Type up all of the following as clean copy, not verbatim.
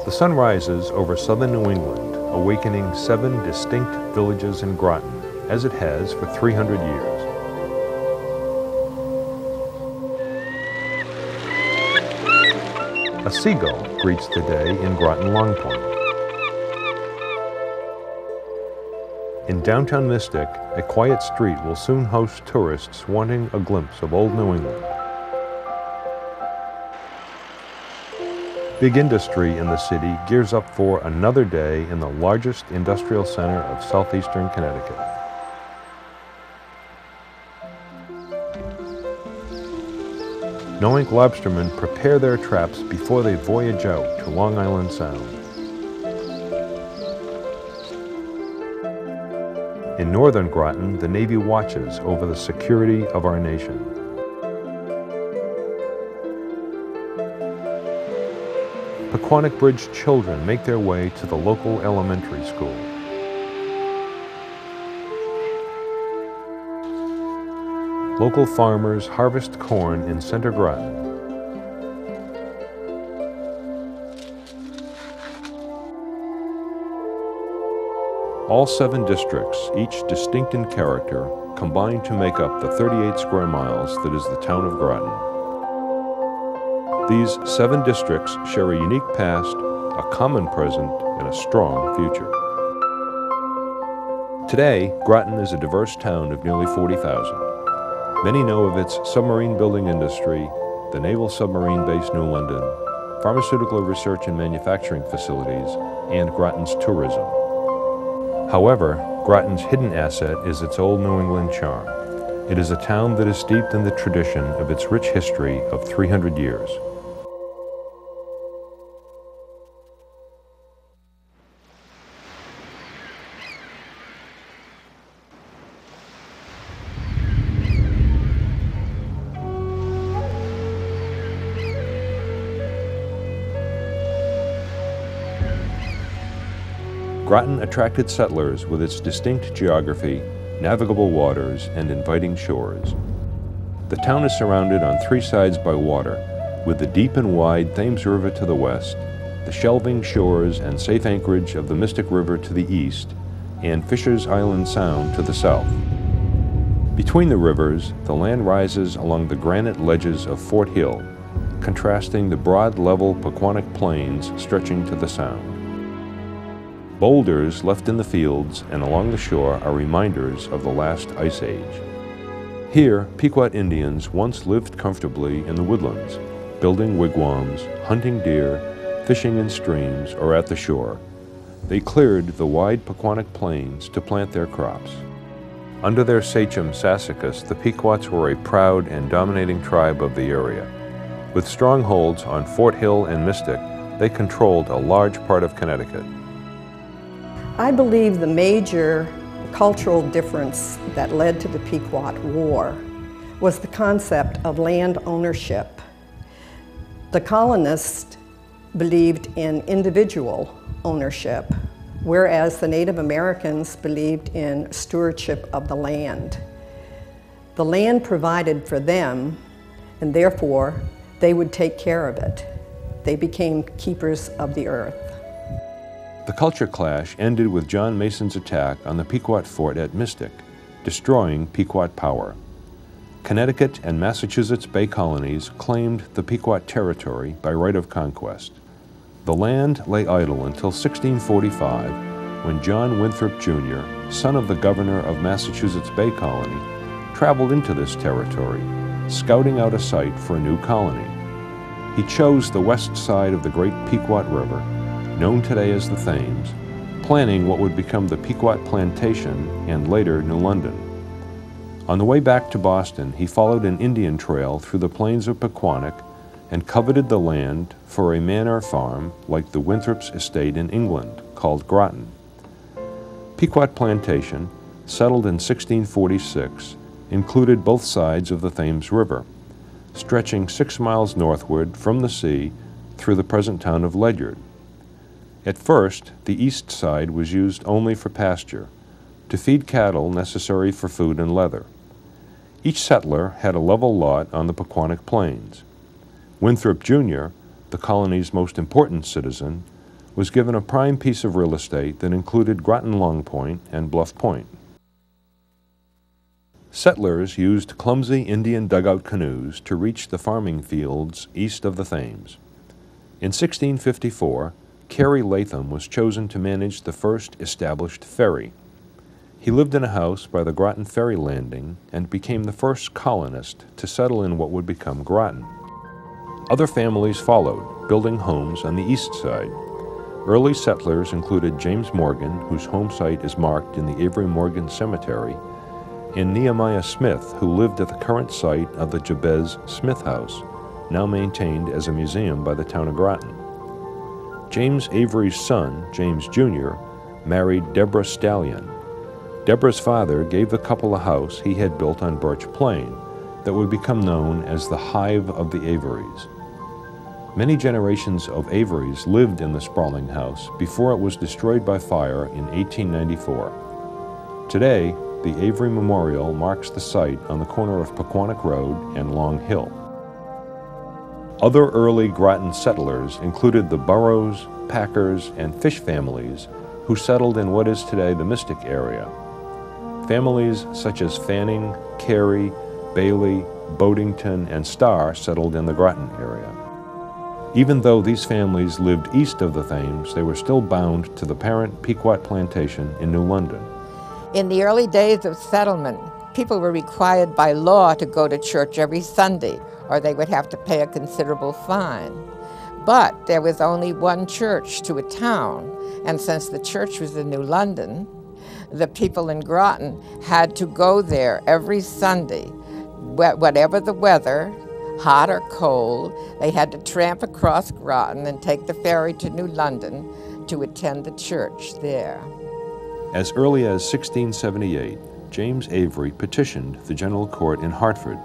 The sun rises over southern New England, awakening 7 distinct villages in Groton, as it has for 300 years. A seagull greets the day in Groton Long Point. In downtown Mystic, a quiet street will soon host tourists wanting a glimpse of old New England. Big industry in the city gears up for another day in the largest industrial center of southeastern Connecticut. Knowing lobstermen prepare their traps before they voyage out to Long Island Sound. In northern Groton, the Navy watches over the security of our nation. Pequannock Bridge children make their way to the local elementary school. Local farmers harvest corn in Center Groton. All 7 districts, each distinct in character, combine to make up the 38 square miles that is the town of Groton. These 7 districts share a unique past, a common present, and a strong future. Today, Groton is a diverse town of nearly 40,000. Many know of its submarine building industry, the Naval Submarine Base New London, pharmaceutical research and manufacturing facilities, and Groton's tourism. However, Groton's hidden asset is its old New England charm. It is a town that is steeped in the tradition of its rich history of 300 years. Groton attracted settlers with its distinct geography, navigable waters, and inviting shores. The town is surrounded on 3 sides by water, with the deep and wide Thames River to the west, the shelving shores and safe anchorage of the Mystic River to the east, and Fisher's Island Sound to the south. Between the rivers, the land rises along the granite ledges of Fort Hill, contrasting the broad level Pequannock plains stretching to the sound. Boulders left in the fields and along the shore are reminders of the last ice age. Here, Pequot Indians once lived comfortably in the woodlands, building wigwams, hunting deer, fishing in streams or at the shore. They cleared the wide Pequannock plains to plant their crops. Under their sachem Sassacus, the Pequots were a proud and dominating tribe of the area. With strongholds on Fort Hill and Mystic, they controlled a large part of Connecticut. I believe the major cultural difference that led to the Pequot War was the concept of land ownership. The colonists believed in individual ownership, whereas the Native Americans believed in stewardship of the land. The land provided for them, and therefore they would take care of it. They became keepers of the earth. The culture clash ended with John Mason's attack on the Pequot fort at Mystic, destroying Pequot power. Connecticut and Massachusetts Bay colonies claimed the Pequot territory by right of conquest. The land lay idle until 1645, when John Winthrop Jr., son of the governor of Massachusetts Bay Colony, traveled into this territory, scouting out a site for a new colony. He chose the west side of the great Pequot River, known today as the Thames, planning what would become the Pequot Plantation and later New London. On the way back to Boston, he followed an Indian trail through the plains of Pequannock and coveted the land for a manor farm like the Winthrop's estate in England, called Groton. Pequot Plantation, settled in 1646, included both sides of the Thames River, stretching 6 miles northward from the sea through the present town of Ledyard. At first, the east side was used only for pasture, to feed cattle necessary for food and leather. Each settler had a level lot on the Pequannock Plains. Winthrop Jr., the colony's most important citizen, was given a prime piece of real estate that included Groton Long Point and Bluff Point. Settlers used clumsy Indian dugout canoes to reach the farming fields east of the Thames. In 1654, Carey Latham was chosen to manage the first established ferry. He lived in a house by the Groton ferry landing and became the first colonist to settle in what would become Groton. Other families followed, building homes on the east side. Early settlers included James Morgan, whose home site is marked in the Avery Morgan Cemetery, and Nehemiah Smith, who lived at the current site of the Jabez Smith House, now maintained as a museum by the town of Groton. James Avery's son, James Jr., married Deborah Stallion. Deborah's father gave the couple a house he had built on Birch Plain that would become known as the Hive of the Averys. Many generations of Averys lived in the sprawling house before it was destroyed by fire in 1894. Today, the Avery Memorial marks the site on the corner of Pequannock Road and Long Hill. Other early Groton settlers included the Burrows, Packers, and Fish families who settled in what is today the Mystic area. Families such as Fanning, Carey, Bailey, Boddington, and Starr settled in the Groton area. Even though these families lived east of the Thames, they were still bound to the parent Pequot Plantation in New London. In the early days of settlement, people were required by law to go to church every Sunday, or they would have to pay a considerable fine. But there was only one church to a town, and since the church was in New London, the people in Groton had to go there every Sunday. Whatever the weather, hot or cold, they had to tramp across Groton and take the ferry to New London to attend the church there. As early as 1678, James Avery petitioned the General Court in Hartford.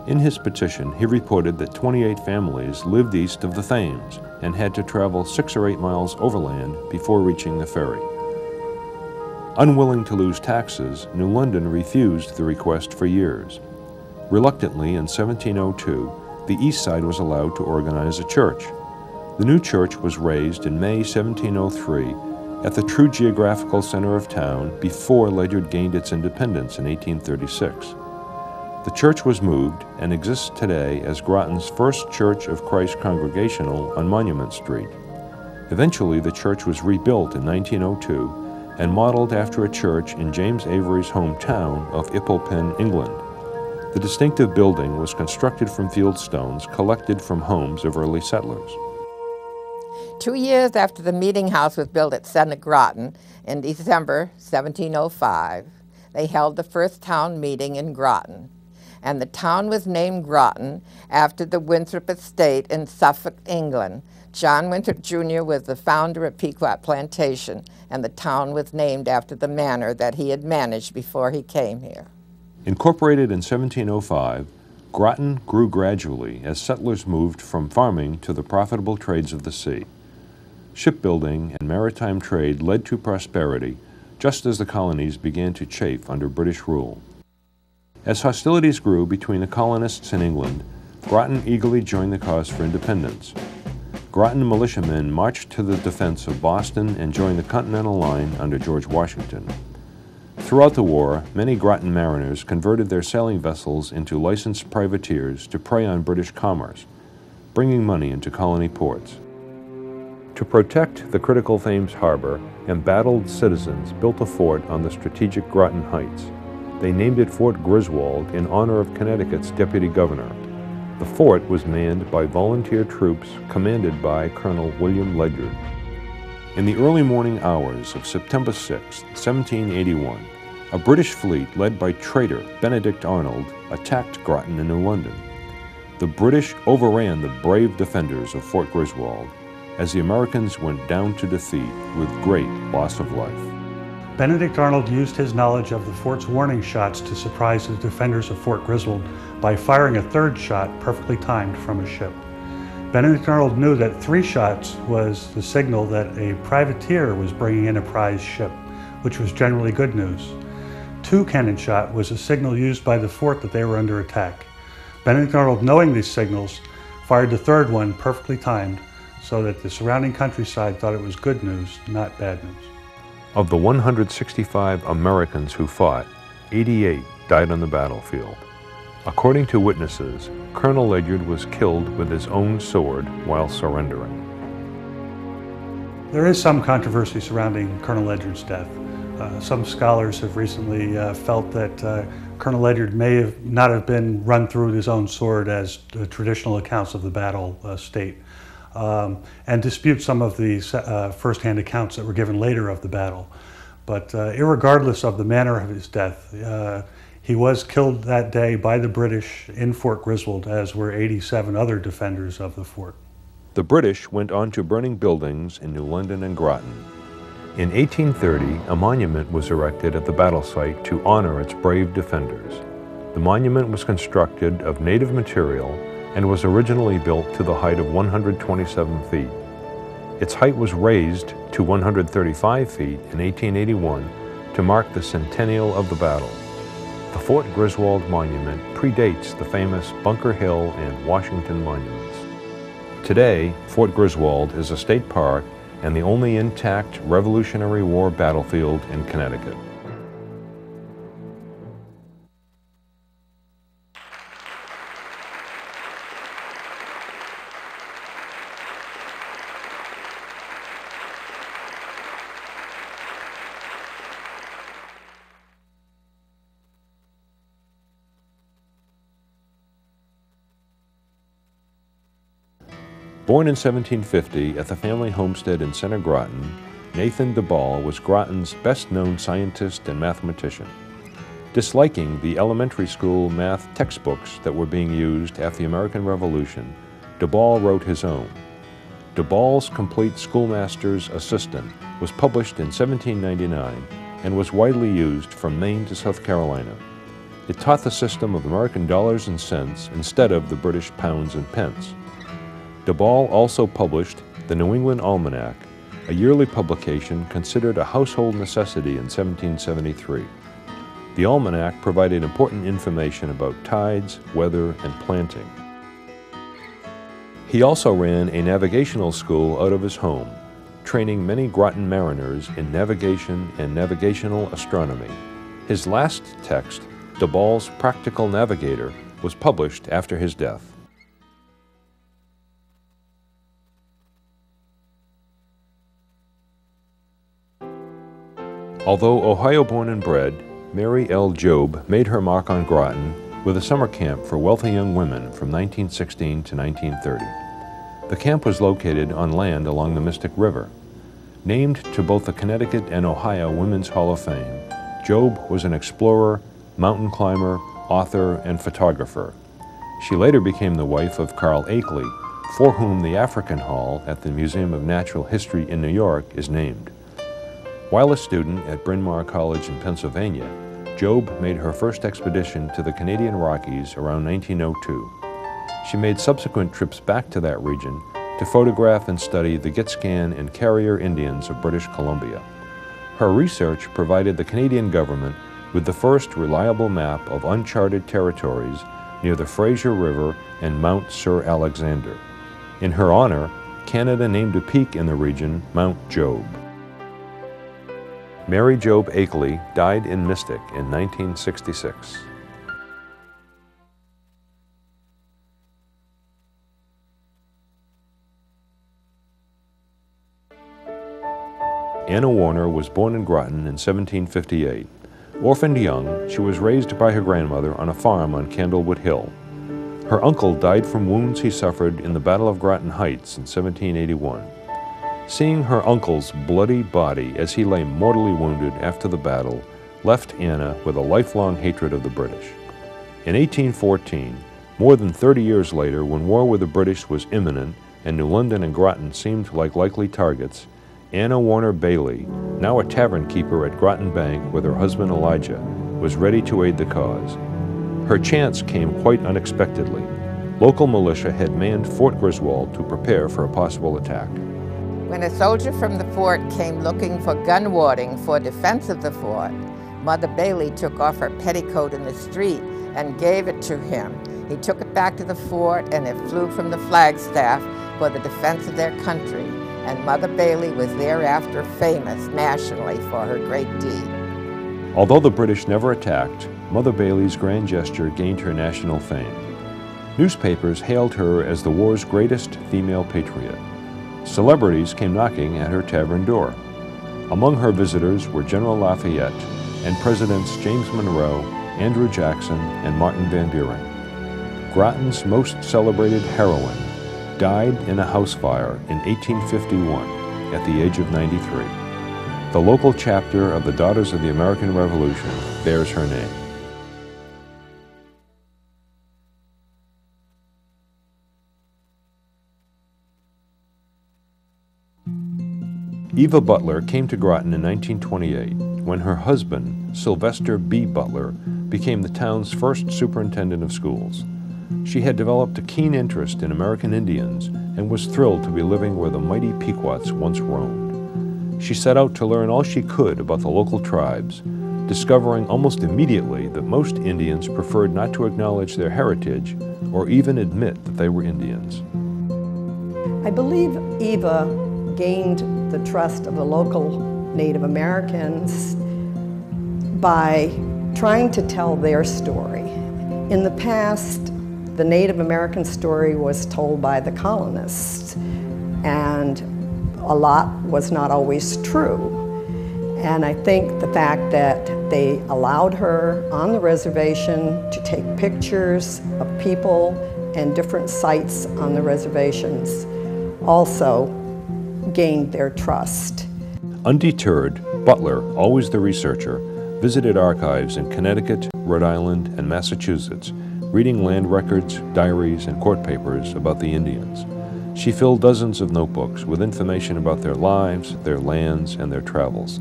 In his petition, he reported that 28 families lived east of the Thames and had to travel 6 or 8 miles overland before reaching the ferry. Unwilling to lose taxes, New London refused the request for years. Reluctantly, in 1702, the east side was allowed to organize a church. The new church was raised in May 1703 at the true geographical center of town before Ledyard gained its independence in 1836. The church was moved and exists today as Groton's first Church of Christ Congregational on Monument Street. Eventually, the church was rebuilt in 1902 and modeled after a church in James Avery's hometown of Ipplepen, England. The distinctive building was constructed from fieldstones collected from homes of early settlers. 2 years after the meeting house was built at Center Groton in December 1705, they held the first town meeting in Groton, and the town was named Groton after the Winthrop estate in Suffolk, England. John Winthrop Jr. was the founder of Pequot Plantation, and the town was named after the manor that he had managed before he came here. Incorporated in 1705, Groton grew gradually as settlers moved from farming to the profitable trades of the sea. Shipbuilding and maritime trade led to prosperity just as the colonies began to chafe under British rule. As hostilities grew between the colonists and England, Groton eagerly joined the cause for independence. Groton militiamen marched to the defense of Boston and joined the Continental Line under George Washington. Throughout the war, many Groton mariners converted their sailing vessels into licensed privateers to prey on British commerce, bringing money into colony ports. To protect the critical Thames harbor, embattled citizens built a fort on the strategic Groton Heights. They named it Fort Griswold in honor of Connecticut's deputy governor. The fort was manned by volunteer troops commanded by Colonel William Ledyard. In the early morning hours of September 6, 1781, a British fleet led by traitor Benedict Arnold attacked Groton and New London. The British overran the brave defenders of Fort Griswold as the Americans went down to defeat with great loss of life. Benedict Arnold used his knowledge of the fort's warning shots to surprise the defenders of Fort Griswold by firing a third shot perfectly timed from a ship. Benedict Arnold knew that 3 shots was the signal that a privateer was bringing in a prize ship, which was generally good news. 2 cannon shot was a signal used by the fort that they were under attack. Benedict Arnold, knowing these signals, fired the third one perfectly timed so that the surrounding countryside thought it was good news, not bad news. Of the 165 Americans who fought, 88 died on the battlefield. According to witnesses, Colonel Ledyard was killed with his own sword while surrendering. There is some controversy surrounding Colonel Ledyard's death. Some scholars have recently felt that Colonel Ledyard may not have been run through with his own sword as the traditional accounts of the battle state, and dispute some of the first-hand accounts that were given later of the battle. But irregardless of the manner of his death, he was killed that day by the British in Fort Griswold, as were 87 other defenders of the fort. The British went on to burning buildings in New London and Groton. In 1830, a monument was erected at the battle site to honor its brave defenders. The monument was constructed of native material and was originally built to the height of 127 feet. Its height was raised to 135 feet in 1881 to mark the centennial of the battle. The Fort Griswold Monument predates the famous Bunker Hill and Washington monuments. Today, Fort Griswold is a state park and the only intact Revolutionary War battlefield in Connecticut. Born in 1750 at the family homestead in Center Groton, Nathan DeBall was Groton's best-known scientist and mathematician. Disliking the elementary school math textbooks that were being used after the American Revolution, DeBall wrote his own. DeBall's Complete Schoolmaster's Assistant was published in 1799 and was widely used from Maine to South Carolina. It taught the system of American dollars and cents instead of the British pounds and pence. DeBall also published the New England Almanac, a yearly publication considered a household necessity in 1773. The almanac provided important information about tides, weather, and planting. He also ran a navigational school out of his home, training many Groton mariners in navigation and navigational astronomy. His last text, DeBall's Practical Navigator, was published after his death. Although Ohio-born and bred, Marielle Jobe made her mark on Groton with a summer camp for wealthy young women from 1916 to 1930. The camp was located on land along the Mystic River. Named to both the Connecticut and Ohio Women's Hall of Fame, Jobe was an explorer, mountain climber, author, and photographer. She later became the wife of Carl Akeley, for whom the African Hall at the Museum of Natural History in New York is named. While a student at Bryn Mawr College in Pennsylvania, Jobe made her first expedition to the Canadian Rockies around 1902. She made subsequent trips back to that region to photograph and study the Gitskan and Carrier Indians of British Columbia. Her research provided the Canadian government with the first reliable map of uncharted territories near the Fraser River and Mount Sir Alexander. In her honor, Canada named a peak in the region Mount Jobe. Mary Jobe Akeley died in Mystic in 1966. Anna Warner was born in Groton in 1758. Orphaned young, she was raised by her grandmother on a farm on Candlewood Hill. Her uncle died from wounds he suffered in the Battle of Groton Heights in 1781. Seeing her uncle's bloody body as he lay mortally wounded after the battle left Anna with a lifelong hatred of the British. In 1814, more than 30 years later, when war with the British was imminent and New London and Groton seemed like likely targets, Anna Warner Bailey, now a tavern keeper at Groton Bank with her husband Elijah, was ready to aid the cause. Her chance came quite unexpectedly. Local militia had manned Fort Griswold to prepare for a possible attack. When a soldier from the fort came looking for gun warding for defense of the fort, Mother Bailey took off her petticoat in the street and gave it to him. He took it back to the fort and it flew from the flagstaff for the defense of their country. And Mother Bailey was thereafter famous nationally for her great deed. Although the British never attacked, Mother Bailey's grand gesture gained her national fame. Newspapers hailed her as the war's greatest female patriot. Celebrities came knocking at her tavern door. Among her visitors were General Lafayette and Presidents James Monroe, Andrew Jackson, and Martin Van Buren. Groton's most celebrated heroine died in a house fire in 1851 at the age of 93. The local chapter of the Daughters of the American Revolution bears her name. Eva Butler came to Groton in 1928 when her husband, Sylvester B. Butler, became the town's first superintendent of schools. She had developed a keen interest in American Indians and was thrilled to be living where the mighty Pequots once roamed. She set out to learn all she could about the local tribes, discovering almost immediately that most Indians preferred not to acknowledge their heritage or even admit that they were Indians. I believe Eva gained the trust of the local Native Americans by trying to tell their story. In the past, the Native American story was told by the colonists, and a lot was not always true. And I think the fact that they allowed her on the reservation to take pictures of people and different sites on the reservations also gained their trust. Undeterred, Butler, always the researcher, visited archives in Connecticut, Rhode Island, and Massachusetts, reading land records, diaries, and court papers about the Indians. She filled dozens of notebooks with information about their lives, their lands, and their travels.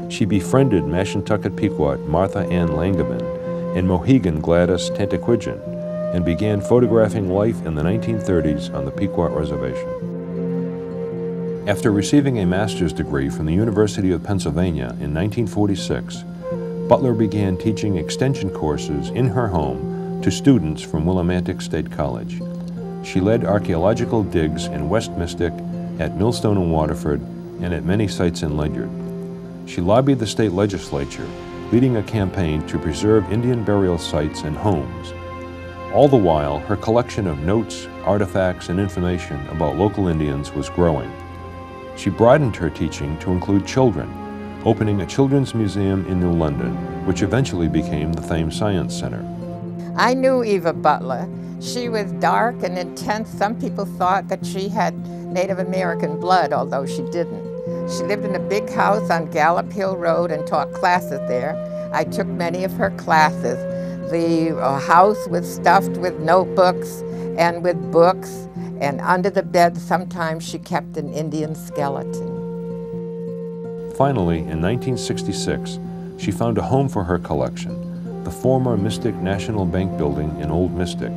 She befriended Mashantucket Pequot Martha Ann Langeman and Mohegan Gladys Tantaquidgeon and began photographing life in the 1930s on the Pequot Reservation. After receiving a master's degree from the University of Pennsylvania in 1946, Butler began teaching extension courses in her home to students from Willimantic State College. She led archaeological digs in West Mystic, at Millstone and Waterford, and at many sites in Ledyard. She lobbied the state legislature, leading a campaign to preserve Indian burial sites and homes. All the while, her collection of notes, artifacts, and information about local Indians was growing. She broadened her teaching to include children, opening a children's museum in New London, which eventually became the Thames Science Center. I knew Eva Butler. She was dark and intense. Some people thought that she had Native American blood, although she didn't. She lived in a big house on Gallop Hill Road and taught classes there. I took many of her classes. The house was stuffed with notebooks and with books, and under the bed sometimes she kept an Indian skeleton. Finally, in 1966, she found a home for her collection, the former Mystic National Bank building in Old Mystic,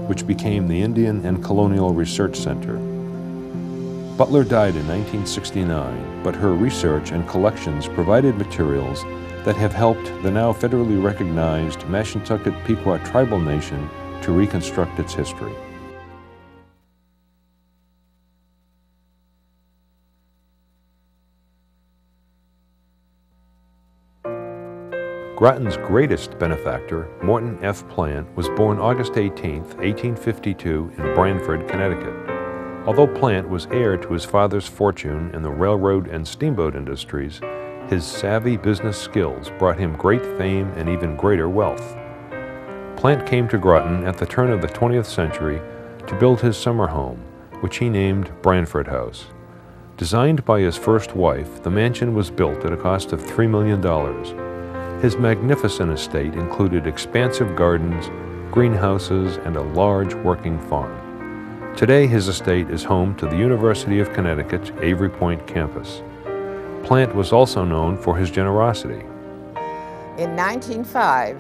which became the Indian and Colonial Research Center. Butler died in 1969, but her research and collections provided materials that have helped the now federally recognized Mashantucket Pequot tribal nation to reconstruct its history. Groton's greatest benefactor, Morton F. Plante, was born August 18, 1852 in Branford, Connecticut. Although Plante was heir to his father's fortune in the railroad and steamboat industries, his savvy business skills brought him great fame and even greater wealth. Plante came to Groton at the turn of the 20th century to build his summer home, which he named Branford House. Designed by his first wife, the mansion was built at a cost of $3 million. His magnificent estate included expansive gardens, greenhouses, and a large working farm. Today, his estate is home to the University of Connecticut's Avery Point campus. Plante was also known for his generosity. In 1905,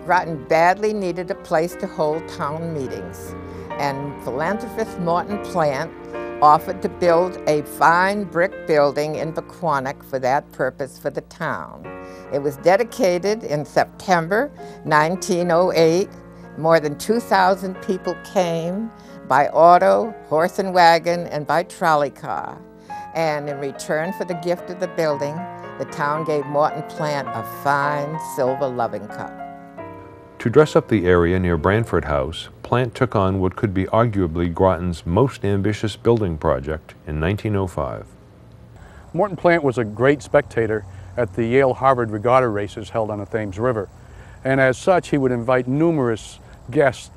Groton badly needed a place to hold town meetings, and philanthropist Morton Plante offered to build a fine brick building in Pequannock for that purpose for the town. It was dedicated in September 1908. More than 2,000 people came by auto, horse and wagon, and by trolley car. And in return for the gift of the building, the town gave Morton Plante a fine silver loving cup. To dress up the area near Branford House, Plante took on what could be arguably Groton's most ambitious building project in 1905. Morton Plante was a great spectator at the Yale-Harvard regatta races held on the Thames River. And as such, he would invite numerous guests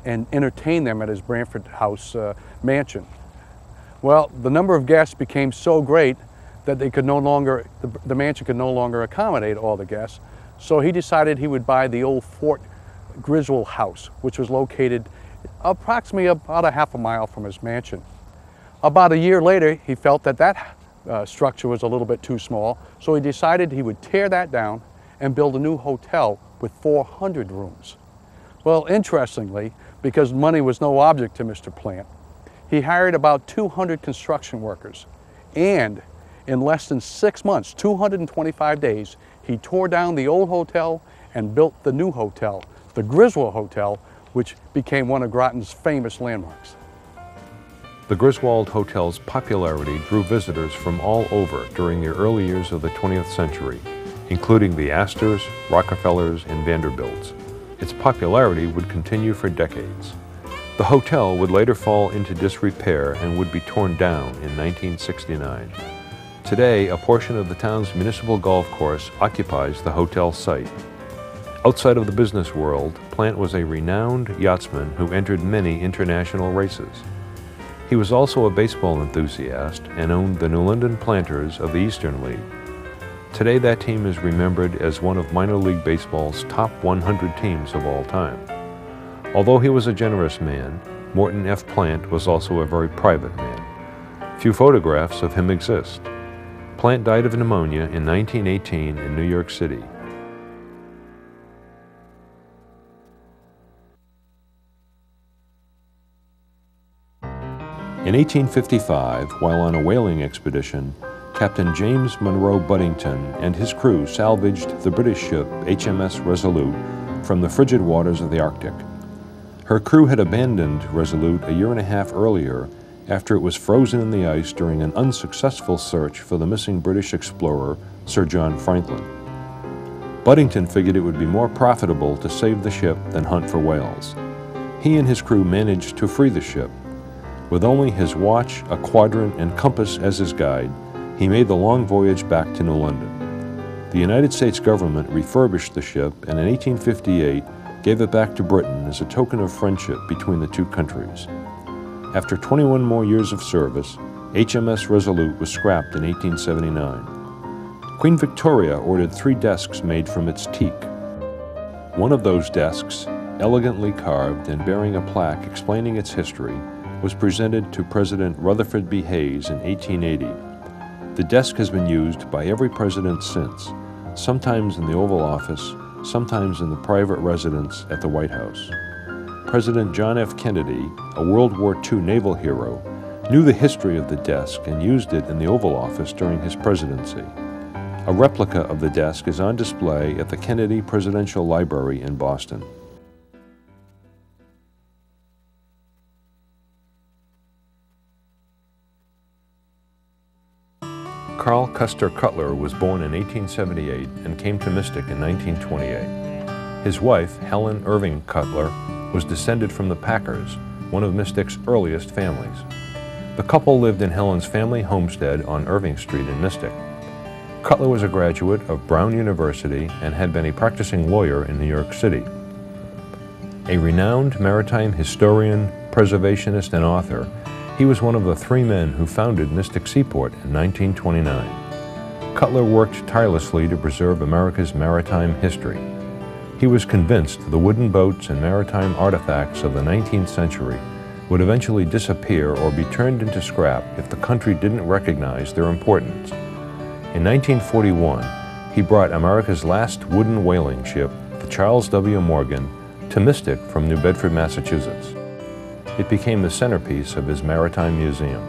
and entertain them at his Branford House mansion. Well, the number of guests became so great that they could no longer, the mansion could no longer accommodate all the guests. So he decided he would buy the old Fort Griswold house, which was located approximately about a half a mile from his mansion. About a year later, he felt that that structure was a little bit too small, so he decided he would tear that down and build a new hotel with 400 rooms. Well, interestingly, because money was no object to Mr. Plante, he hired about 200 construction workers, and in less than 6 months, 225 days, he tore down the old hotel and built the new hotel, the Griswold Hotel, which became one of Groton's famous landmarks. The Griswold Hotel's popularity drew visitors from all over during the early years of the 20th century, including the Astors, Rockefellers, and Vanderbilts. Its popularity would continue for decades. The hotel would later fall into disrepair and would be torn down in 1969. Today, a portion of the town's municipal golf course occupies the hotel site. Outside of the business world, Plante was a renowned yachtsman who entered many international races. He was also a baseball enthusiast and owned the New London Planters of the Eastern League. Today, that team is remembered as one of minor league baseball's top 100 teams of all time. Although he was a generous man, Morton F. Plante was also a very private man. Few photographs of him exist. Plante died of pneumonia in 1918 in New York City. In 1855, while on a whaling expedition, Captain James Monroe Buddington and his crew salvaged the British ship HMS Resolute from the frigid waters of the Arctic. Her crew had abandoned Resolute a year and a half earlier after it was frozen in the ice during an unsuccessful search for the missing British explorer, Sir John Franklin. Buddington figured it would be more profitable to save the ship than hunt for whales. He and his crew managed to free the ship. With only his watch, a quadrant, and compass as his guide, he made the long voyage back to New London. The United States government refurbished the ship and in 1858 gave it back to Britain as a token of friendship between the two countries. After 21 more years of service, HMS Resolute was scrapped in 1879. Queen Victoria ordered 3 desks made from its teak. One of those desks, elegantly carved and bearing a plaque explaining its history, was presented to President Rutherford B. Hayes in 1880. The desk has been used by every president since, sometimes in the Oval Office, sometimes in the private residence at the White House. President John F. Kennedy, a World War II naval hero, knew the history of the desk and used it in the Oval Office during his presidency. A replica of the desk is on display at the Kennedy Presidential Library in Boston. Carl Custer Cutler was born in 1878 and came to Mystic in 1928. His wife, Helen Irving Cutler, was descended from the Packers, one of Mystic's earliest families. The couple lived in Helen's family homestead on Irving Street in Mystic. Cutler was a graduate of Brown University and had been a practicing lawyer in New York City. A renowned maritime historian, preservationist, and author, He was one of the 3 men who founded Mystic Seaport in 1929. Cutler worked tirelessly to preserve America's maritime history. He was convinced the wooden boats and maritime artifacts of the 19th century would eventually disappear or be turned into scrap if the country didn't recognize their importance. In 1941, he brought America's last wooden whaling ship, the Charles W. Morgan, to Mystic from New Bedford, Massachusetts. It became the centerpiece of his Maritime Museum.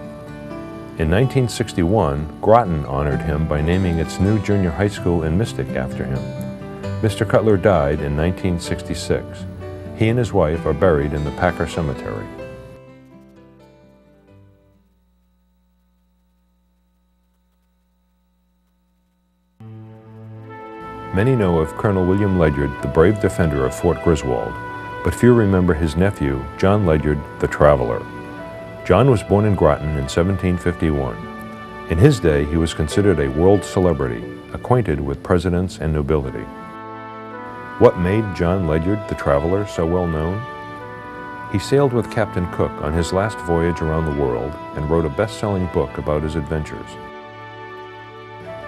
In 1961, Groton honored him by naming its new junior high school in Mystic after him. Mr. Cutler died in 1966. He and his wife are buried in the Packer Cemetery. Many know of Colonel William Ledyard, the brave defender of Fort Griswold, but few remember his nephew, John Ledyard, the Traveler. John was born in Groton in 1751. In his day, he was considered a world celebrity, acquainted with presidents and nobility. What made John Ledyard, the Traveler, so well known? He sailed with Captain Cook on his last voyage around the world and wrote a best-selling book about his adventures.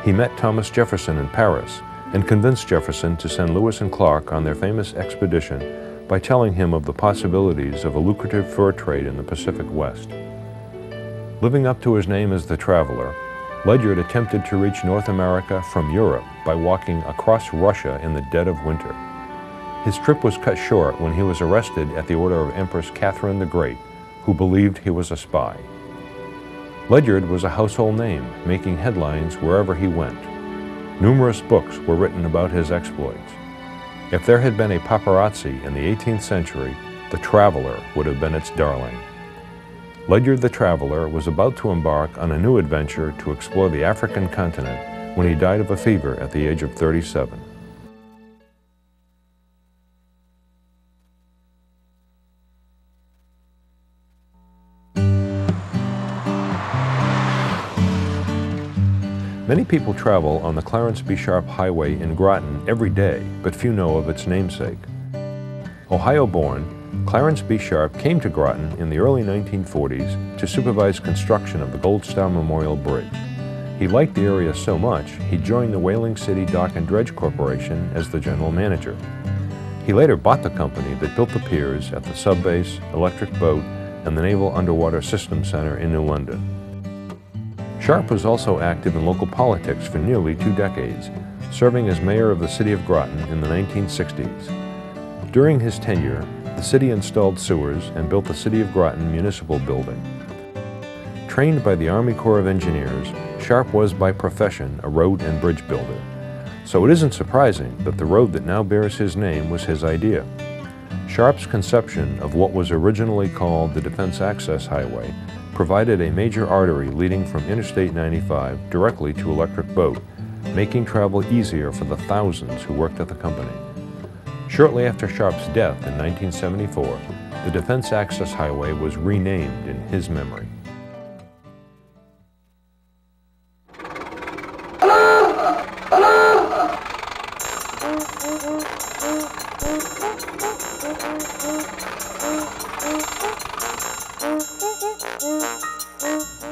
He met Thomas Jefferson in Paris and convinced Jefferson to send Lewis and Clark on their famous expedition by telling him of the possibilities of a lucrative fur trade in the Pacific West. Living up to his name as the Traveler, Ledyard attempted to reach North America from Europe by walking across Russia in the dead of winter. His trip was cut short when he was arrested at the order of Empress Catherine the Great, who believed he was a spy. Ledyard was a household name, making headlines wherever he went. Numerous books were written about his exploits. If there had been a paparazzi in the 18th century, the Traveler would have been its darling. Ledyard the Traveler was about to embark on a new adventure to explore the African continent when he died of a fever at the age of 37. Many people travel on the Clarence B Sharpe Highway in Groton every day, but few know of its namesake. Ohio-born, Clarence B Sharpe came to Groton in the early 1940s to supervise construction of the Gold Star Memorial Bridge. He liked the area so much, he joined the Whaling City Dock and Dredge Corporation as the general manager. He later bought the company that built the piers at the subbase, electric boat, and the Naval Underwater Systems Center in New London. Sharpe was also active in local politics for nearly 2 decades, serving as mayor of the city of Groton in the 1960s. During his tenure, the city installed sewers and built the City of Groton Municipal building. Trained by the Army Corps of Engineers, Sharpe was by profession a road and bridge builder. So it isn't surprising that the road that now bears his name was his idea. Sharpe's conception of what was originally called the Defense Access Highway provided a major artery leading from Interstate 95 directly to Electric Boat, making travel easier for the thousands who worked at the company. Shortly after Sharpe's death in 1974, the Defense Access Highway was renamed in his memory.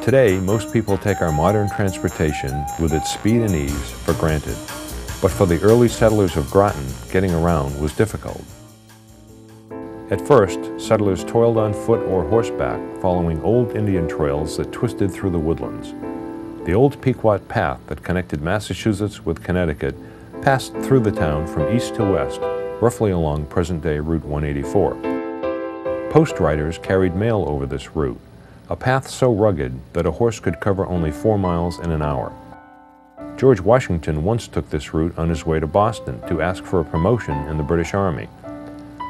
Today, most people take our modern transportation with its speed and ease for granted. But for the early settlers of Groton, getting around was difficult. At first, settlers toiled on foot or horseback, following old Indian trails that twisted through the woodlands. The old Pequot Path that connected Massachusetts with Connecticut passed through the town from east to west, roughly along present-day Route 184. Post riders carried mail over this route, a path so rugged that a horse could cover only 4 miles in an hour. George Washington once took this route on his way to Boston to ask for a promotion in the British Army.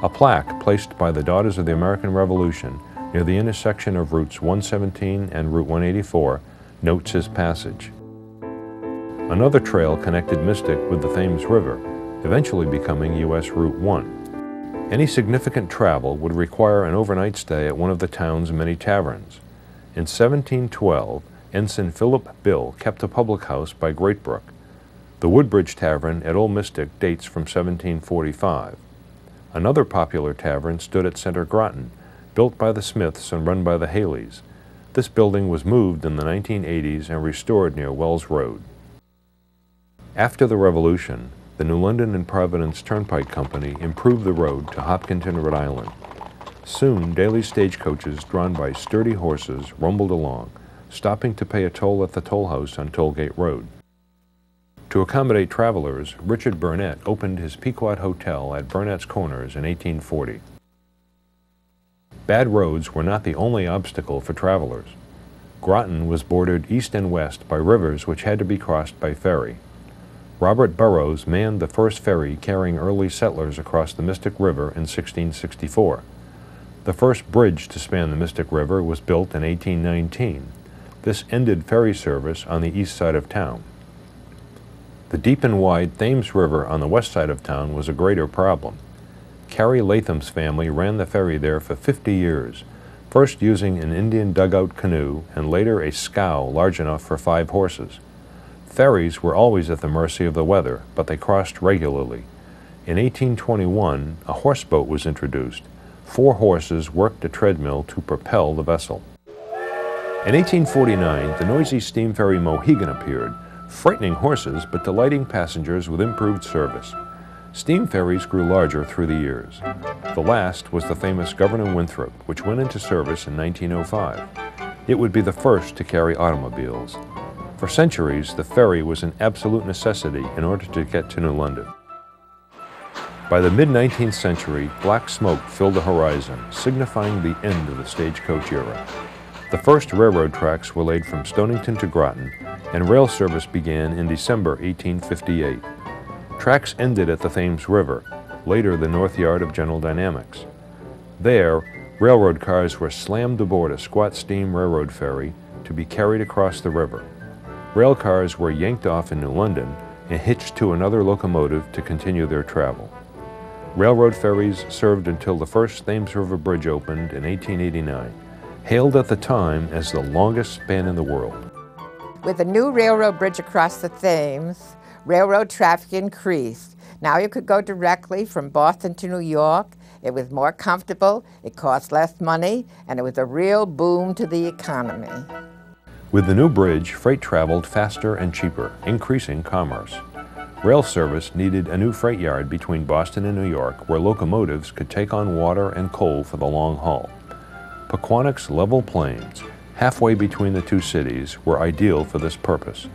A plaque placed by the Daughters of the American Revolution near the intersection of Routes 117 and Route 184 notes his passage. Another trail connected Mystic with the Thames River, eventually becoming U.S. Route 1. Any significant travel would require an overnight stay at one of the town's many taverns. In 1712, Ensign Philip Bill kept a public house by Great Brook. The Woodbridge Tavern at Old Mystic dates from 1745. Another popular tavern stood at Center Groton, built by the Smiths and run by the Haleys. This building was moved in the 1980s and restored near Wells Road. After the Revolution, the New London and Providence Turnpike Company improved the road to Hopkinton, Rhode Island. Soon, daily stagecoaches drawn by sturdy horses rumbled along, stopping to pay a toll at the toll house on Tollgate Road. To accommodate travelers, Richard Burnett opened his Pequot Hotel at Burnett's Corners in 1840. Bad roads were not the only obstacle for travelers. Groton was bordered east and west by rivers which had to be crossed by ferry. Robert Burroughs manned the first ferry carrying early settlers across the Mystic River in 1664. The first bridge to span the Mystic River was built in 1819. This ended ferry service on the east side of town. The deep and wide Thames River on the west side of town was a greater problem. Carrie Latham's family ran the ferry there for 50 years, first using an Indian dugout canoe and later a scow large enough for 5 horses. Ferries were always at the mercy of the weather, but they crossed regularly. In 1821, a horseboat was introduced. 4 horses worked a treadmill to propel the vessel. In 1849, the noisy steam ferry Mohegan appeared, frightening horses but delighting passengers with improved service. Steam ferries grew larger through the years. The last was the famous Governor Winthrop, which went into service in 1905. It would be the first to carry automobiles. For centuries, the ferry was an absolute necessity in order to get to New London. By the mid-19th century, black smoke filled the horizon, signifying the end of the stagecoach era. The first railroad tracks were laid from Stonington to Groton, and rail service began in December 1858. Tracks ended at the Thames River, later the North Yard of General Dynamics. There, railroad cars were slammed aboard a squat steam railroad ferry to be carried across the river. Rail cars were yanked off in New London and hitched to another locomotive to continue their travel. Railroad ferries served until the first Thames River Bridge opened in 1889, hailed at the time as the longest span in the world. With the new railroad bridge across the Thames, railroad traffic increased. Now you could go directly from Boston to New York. It was more comfortable, it cost less money, and it was a real boom to the economy. With the new bridge, freight traveled faster and cheaper, increasing commerce. Rail service needed a new freight yard between Boston and New York where locomotives could take on water and coal for the long haul. Pequonnock's level plains, halfway between the two cities, were ideal for this purpose.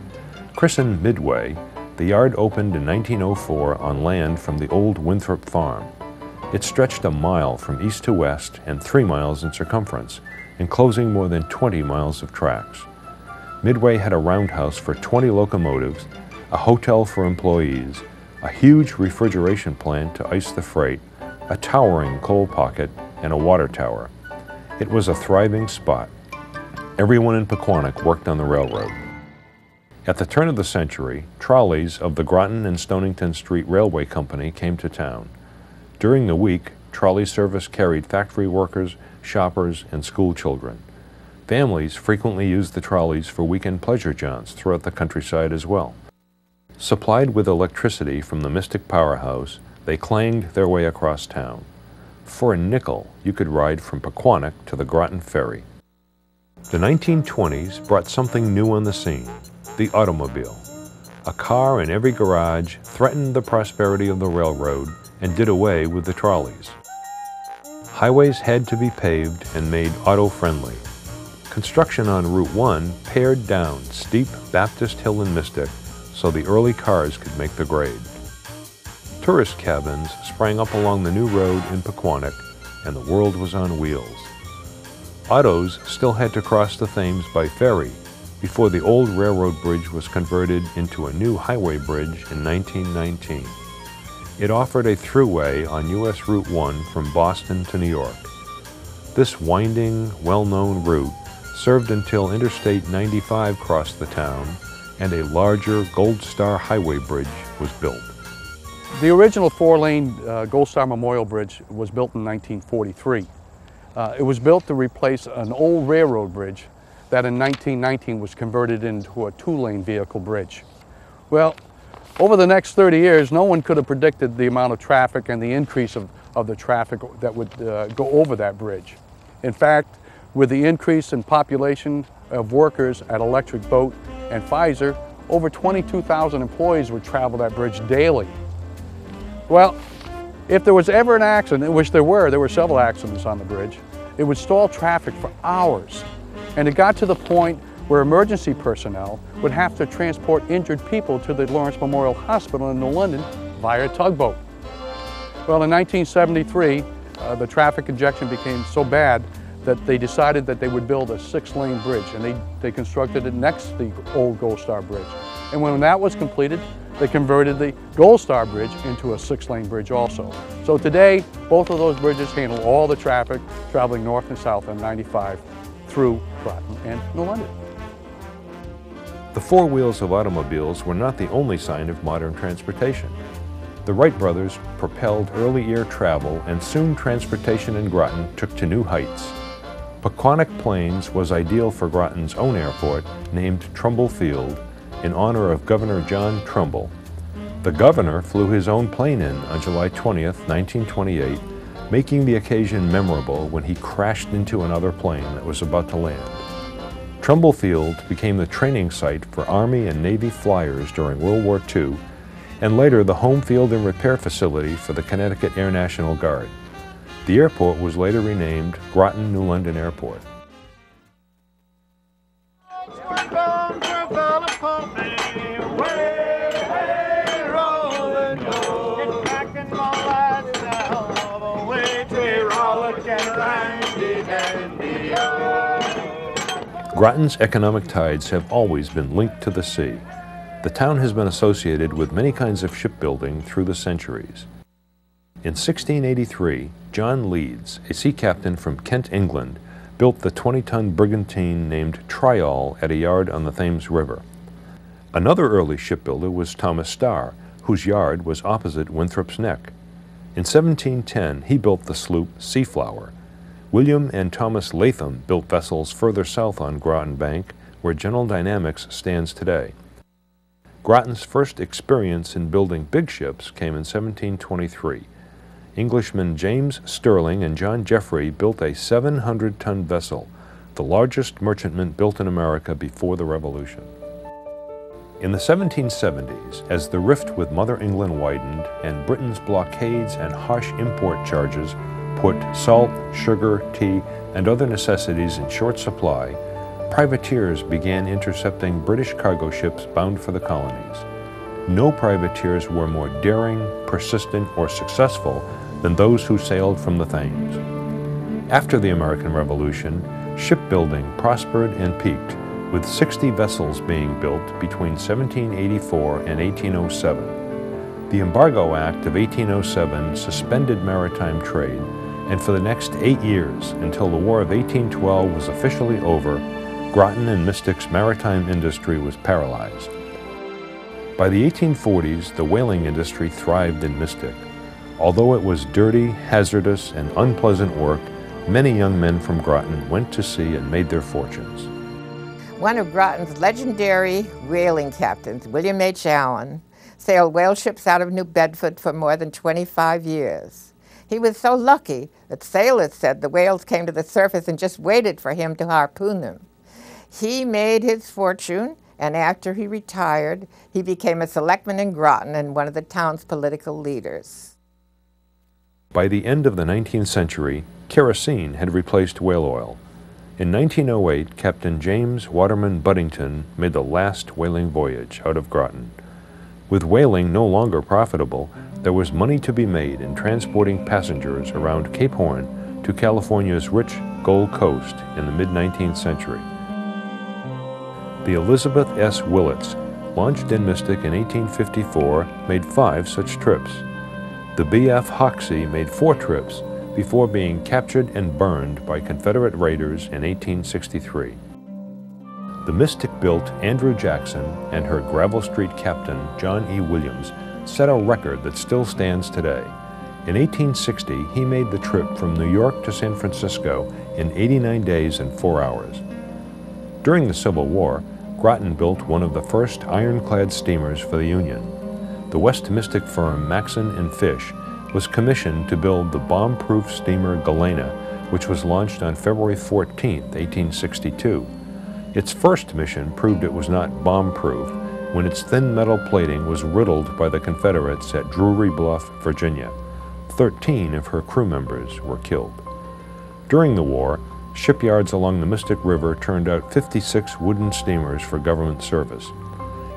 Christened Midway, the yard opened in 1904 on land from the old Winthrop farm. It stretched a mile from east to west and 3 miles in circumference, enclosing more than 20 miles of tracks. Midway had a roundhouse for 20 locomotives, a hotel for employees, a huge refrigeration plant to ice the freight, a towering coal pocket, and a water tower. It was a thriving spot. Everyone in Pequonnock worked on the railroad. At the turn of the century, trolleys of the Groton and Stonington Street Railway Company came to town. During the week, trolley service carried factory workers, shoppers, and school children. Families frequently used the trolleys for weekend pleasure jaunts throughout the countryside as well. Supplied with electricity from the Mystic Powerhouse, they clanged their way across town. For a nickel, you could ride from Pequonnock to the Groton Ferry. The 1920s brought something new on the scene, the automobile. A car in every garage threatened the prosperity of the railroad and did away with the trolleys. Highways had to be paved and made auto-friendly. Construction on Route 1 pared down steep Baptist Hill and Mystic so the early cars could make the grade. Tourist cabins sprang up along the new road in Pequonnock, and the world was on wheels. Autos still had to cross the Thames by ferry before the old railroad bridge was converted into a new highway bridge in 1919. It offered a throughway on U.S. Route 1 from Boston to New York. This winding, well-known route served until Interstate 95 crossed the town and a larger Gold Star Highway Bridge was built. The original 4-lane Gold Star Memorial Bridge was built in 1943. It was built to replace an old railroad bridge that in 1919 was converted into a 2-lane vehicle bridge. Well, over the next 30 years, no one could have predicted the amount of traffic and the increase of the traffic that would go over that bridge. In fact, With the increase in population of workers at Electric Boat and Pfizer, over 22,000 employees would travel that bridge daily. Well, if there was ever an accident, which there were several accidents on the bridge, it would stall traffic for hours. And it got to the point where emergency personnel would have to transport injured people to the Lawrence Memorial Hospital in New London via tugboat. Well, in 1973, the traffic congestion became so bad that they decided that they would build a 6-lane bridge, and they constructed it next to the old Gold Star Bridge. And when that was completed, they converted the Gold Star Bridge into a 6-lane bridge also. So today, both of those bridges handle all the traffic traveling north and south on 95 through Groton and New London. The four wheels of automobiles were not the only sign of modern transportation. The Wright brothers propelled early air travel, and soon transportation in Groton took to new heights. Pequonnock Plains was ideal for Groton's own airport, named Trumbull Field, in honor of Governor John Trumbull. The governor flew his own plane in on July 20th, 1928, making the occasion memorable when he crashed into another plane that was about to land. Trumbull Field became the training site for Army and Navy flyers during World War II, and later the home field and repair facility for the Connecticut Air National Guard. The airport was later renamed Groton New London Airport. Groton's economic tides have always been linked to the sea. The town has been associated with many kinds of shipbuilding through the centuries. In 1683, John Leeds, a sea captain from Kent, England, built the 20-ton brigantine named Trial at a yard on the Thames River. Another early shipbuilder was Thomas Starr, whose yard was opposite Winthrop's Neck. In 1710, he built the sloop Seaflower. William and Thomas Latham built vessels further south on Groton Bank, where General Dynamics stands today. Groton's first experience in building big ships came in 1723. Englishmen James Stirling and John Jeffrey built a 700-ton vessel, the largest merchantman built in America before the Revolution. In the 1770s, as the rift with Mother England widened and Britain's blockades and harsh import charges put salt, sugar, tea, and other necessities in short supply, privateers began intercepting British cargo ships bound for the colonies. No privateers were more daring, persistent, or successful than those who sailed from the Thames. After the American Revolution, shipbuilding prospered and peaked, with 60 vessels being built between 1784 and 1807. The Embargo Act of 1807 suspended maritime trade, and for the next 8 years, until the War of 1812 was officially over, Groton and Mystic's maritime industry was paralyzed. By the 1840s, the whaling industry thrived in Mystic. Although it was dirty, hazardous, and unpleasant work, many young men from Groton went to sea and made their fortunes. One of Groton's legendary whaling captains, William H. Allen, sailed whale ships out of New Bedford for more than 25 years. He was so lucky that sailors said the whales came to the surface and just waited for him to harpoon them. He made his fortune, and after he retired, he became a selectman in Groton and one of the town's political leaders. By the end of the 19th century, kerosene had replaced whale oil. In 1908, Captain James Waterman Buddington made the last whaling voyage out of Groton. With whaling no longer profitable, there was money to be made in transporting passengers around Cape Horn to California's rich Gold Coast in the mid-19th century. The Elizabeth S. Willits, launched in Mystic in 1854, made 5 such trips. The B.F. Hoxie made 4 trips before being captured and burned by Confederate raiders in 1863. The Mystic-built Andrew Jackson and her Gravel Street captain, John E. Williams, set a record that still stands today. In 1860, he made the trip from New York to San Francisco in 89 days and 4 hours. During the Civil War, Groton built one of the first ironclad steamers for the Union. The West Mystic firm Maxon and Fish was commissioned to build the bomb-proof steamer Galena, which was launched on February 14, 1862. Its first mission proved it was not bomb-proof when its thin metal plating was riddled by the Confederates at Drury Bluff, Virginia. 13 of her crew members were killed. During the war, shipyards along the Mystic River turned out 56 wooden steamers for government service.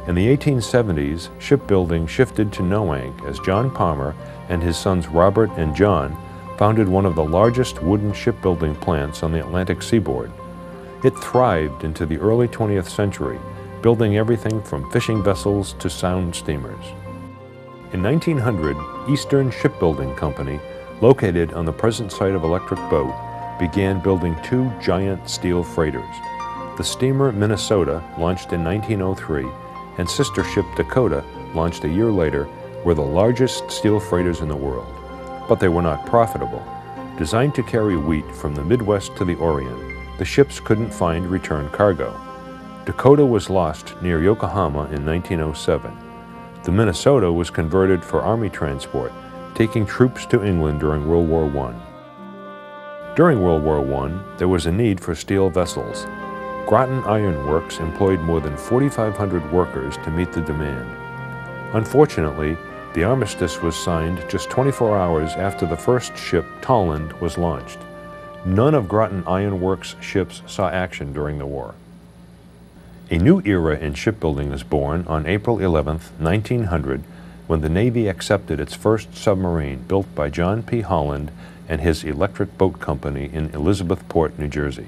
In the 1870s, shipbuilding shifted to no-ank as John Palmer and his sons Robert and John founded one of the largest wooden shipbuilding plants on the Atlantic seaboard. It thrived into the early 20th century, building everything from fishing vessels to sound steamers. In 1900, Eastern Shipbuilding Company, located on the present site of Electric Boat, began building 2 giant steel freighters. The steamer Minnesota, launched in 1903, and sister ship Dakota, launched a year later, were the largest steel freighters in the world. But they were not profitable. Designed to carry wheat from the Midwest to the Orient, the ships couldn't find return cargo. Dakota was lost near Yokohama in 1907. The Minnesota was converted for Army transport, taking troops to England during World War I. During World War I, there was a need for steel vessels. Groton Iron Works employed more than 4,500 workers to meet the demand. Unfortunately, the armistice was signed just 24 hours after the first ship, Tolland, was launched. None of Groton Iron Works' ships saw action during the war. A new era in shipbuilding was born on April 11, 1900, when the Navy accepted its first submarine built by John P. Holland and his Electric Boat Company in Elizabethport, New Jersey.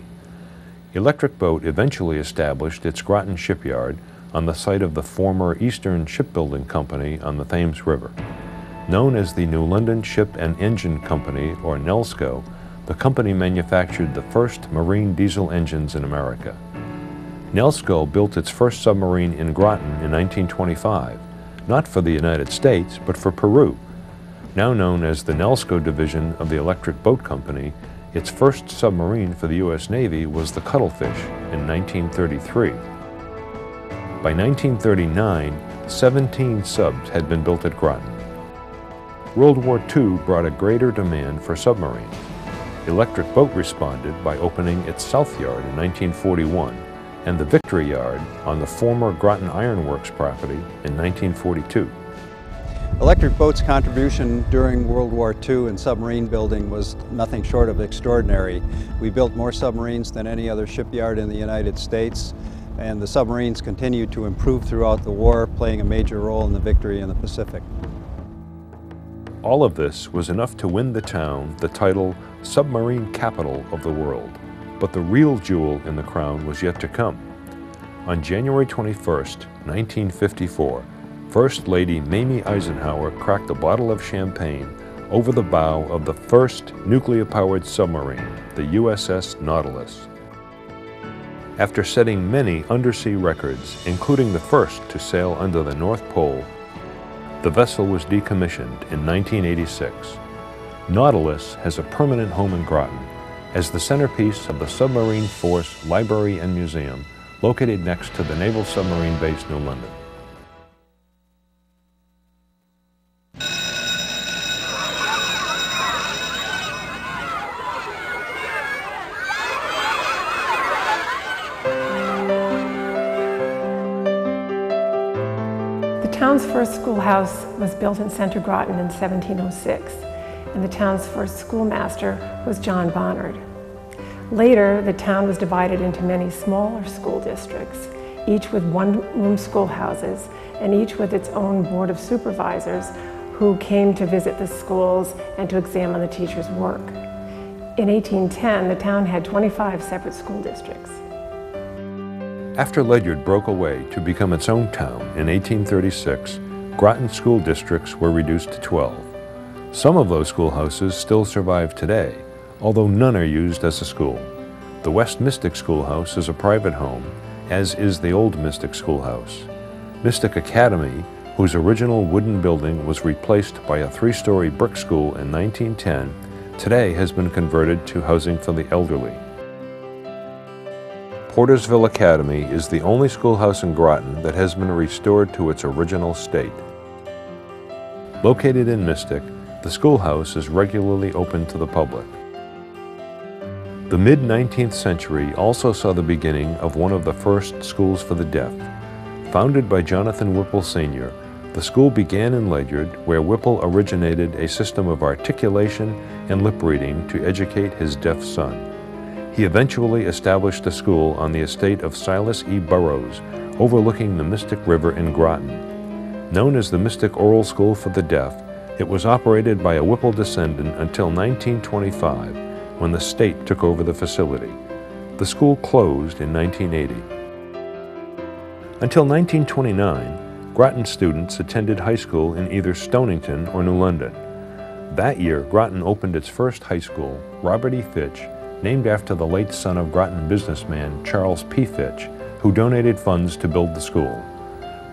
Electric Boat eventually established its Groton shipyard on the site of the former Eastern Shipbuilding Company on the Thames River. Known as the New London Ship and Engine Company, or NELSCO, the company manufactured the first marine diesel engines in America. NELSCO built its first submarine in Groton in 1925, not for the United States, but for Peru. Now known as the NELSCO division of the Electric Boat Company, its first submarine for the U.S. Navy was the Cuttlefish in 1933. By 1939, 17 subs had been built at Groton. World War II brought a greater demand for submarines. Electric Boat responded by opening its South Yard in 1941 and the Victory Yard on the former Groton Iron Works property in 1942. Electric Boat's contribution during World War II in submarine building was nothing short of extraordinary. We built more submarines than any other shipyard in the United States, and the submarines continued to improve throughout the war, playing a major role in the victory in the Pacific. All of this was enough to win the town the title Submarine Capital of the World. But the real jewel in the crown was yet to come. On January 21, 1954, First Lady Mamie Eisenhower cracked a bottle of champagne over the bow of the first nuclear-powered submarine, the USS Nautilus. After setting many undersea records, including the first to sail under the North Pole, the vessel was decommissioned in 1986. Nautilus has a permanent home in Groton as the centerpiece of the Submarine Force Library and Museum, located next to the Naval Submarine Base, New London. The town's first schoolhouse was built in Center Groton in 1706, and the town's first schoolmaster was John Bonnard. Later, the town was divided into many smaller school districts, each with one-room schoolhouses, and each with its own board of supervisors who came to visit the schools and to examine the teachers' work. In 1810, the town had 25 separate school districts. After Ledyard broke away to become its own town in 1836, Groton school districts were reduced to 12. Some of those schoolhouses still survive today, although none are used as a school. The West Mystic Schoolhouse is a private home, as is the Old Mystic Schoolhouse. Mystic Academy, whose original wooden building was replaced by a 3-story brick school in 1910, today has been converted to housing for the elderly. Portersville Academy is the only schoolhouse in Groton that has been restored to its original state. Located in Mystic, the schoolhouse is regularly open to the public. The mid-19th century also saw the beginning of one of the first schools for the deaf. Founded by Jonathan Whipple Sr., the school began in Ledyard, where Whipple originated a system of articulation and lip reading to educate his deaf son. He eventually established the school on the estate of Silas E. Burroughs, overlooking the Mystic River in Groton. Known as the Mystic Oral School for the Deaf, it was operated by a Whipple descendant until 1925, when the state took over the facility. The school closed in 1980. Until 1929, Groton students attended high school in either Stonington or New London. That year, Groton opened its first high school, Robert E. Fitch, named after the late son of Groton businessman Charles P. Fitch, who donated funds to build the school.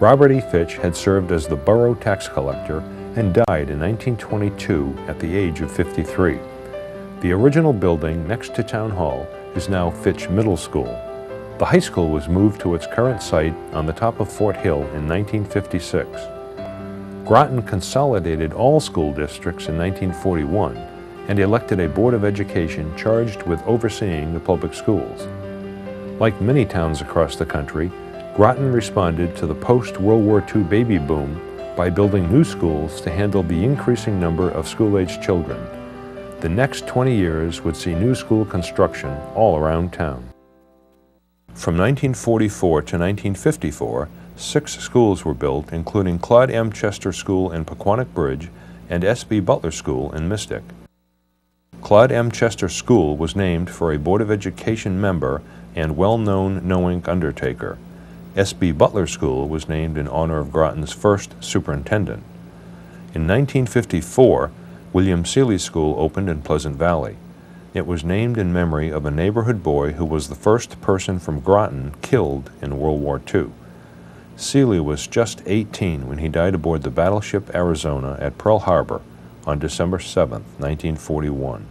Robert E. Fitch had served as the borough tax collector and died in 1922 at the age of 53. The original building next to Town Hall is now Fitch Middle School. The high school was moved to its current site on the top of Fort Hill in 1956. Groton consolidated all school districts in 1941 and elected a Board of Education charged with overseeing the public schools. Like many towns across the country, Groton responded to the post-World War II baby boom by building new schools to handle the increasing number of school-aged children. The next 20 years would see new school construction all around town. From 1944 to 1954, 6 schools were built, including Claude M. Chester School in Pequannock Bridge and S. B. Butler School in Mystic. Claude M. Chester School was named for a Board of Education member and well-known no-ink undertaker. S. B. Butler School was named in honor of Groton's first superintendent. In 1954, William Seeley School opened in Pleasant Valley. It was named in memory of a neighborhood boy who was the first person from Groton killed in World War II. Seeley was just 18 when he died aboard the battleship Arizona at Pearl Harbor on December 7, 1941.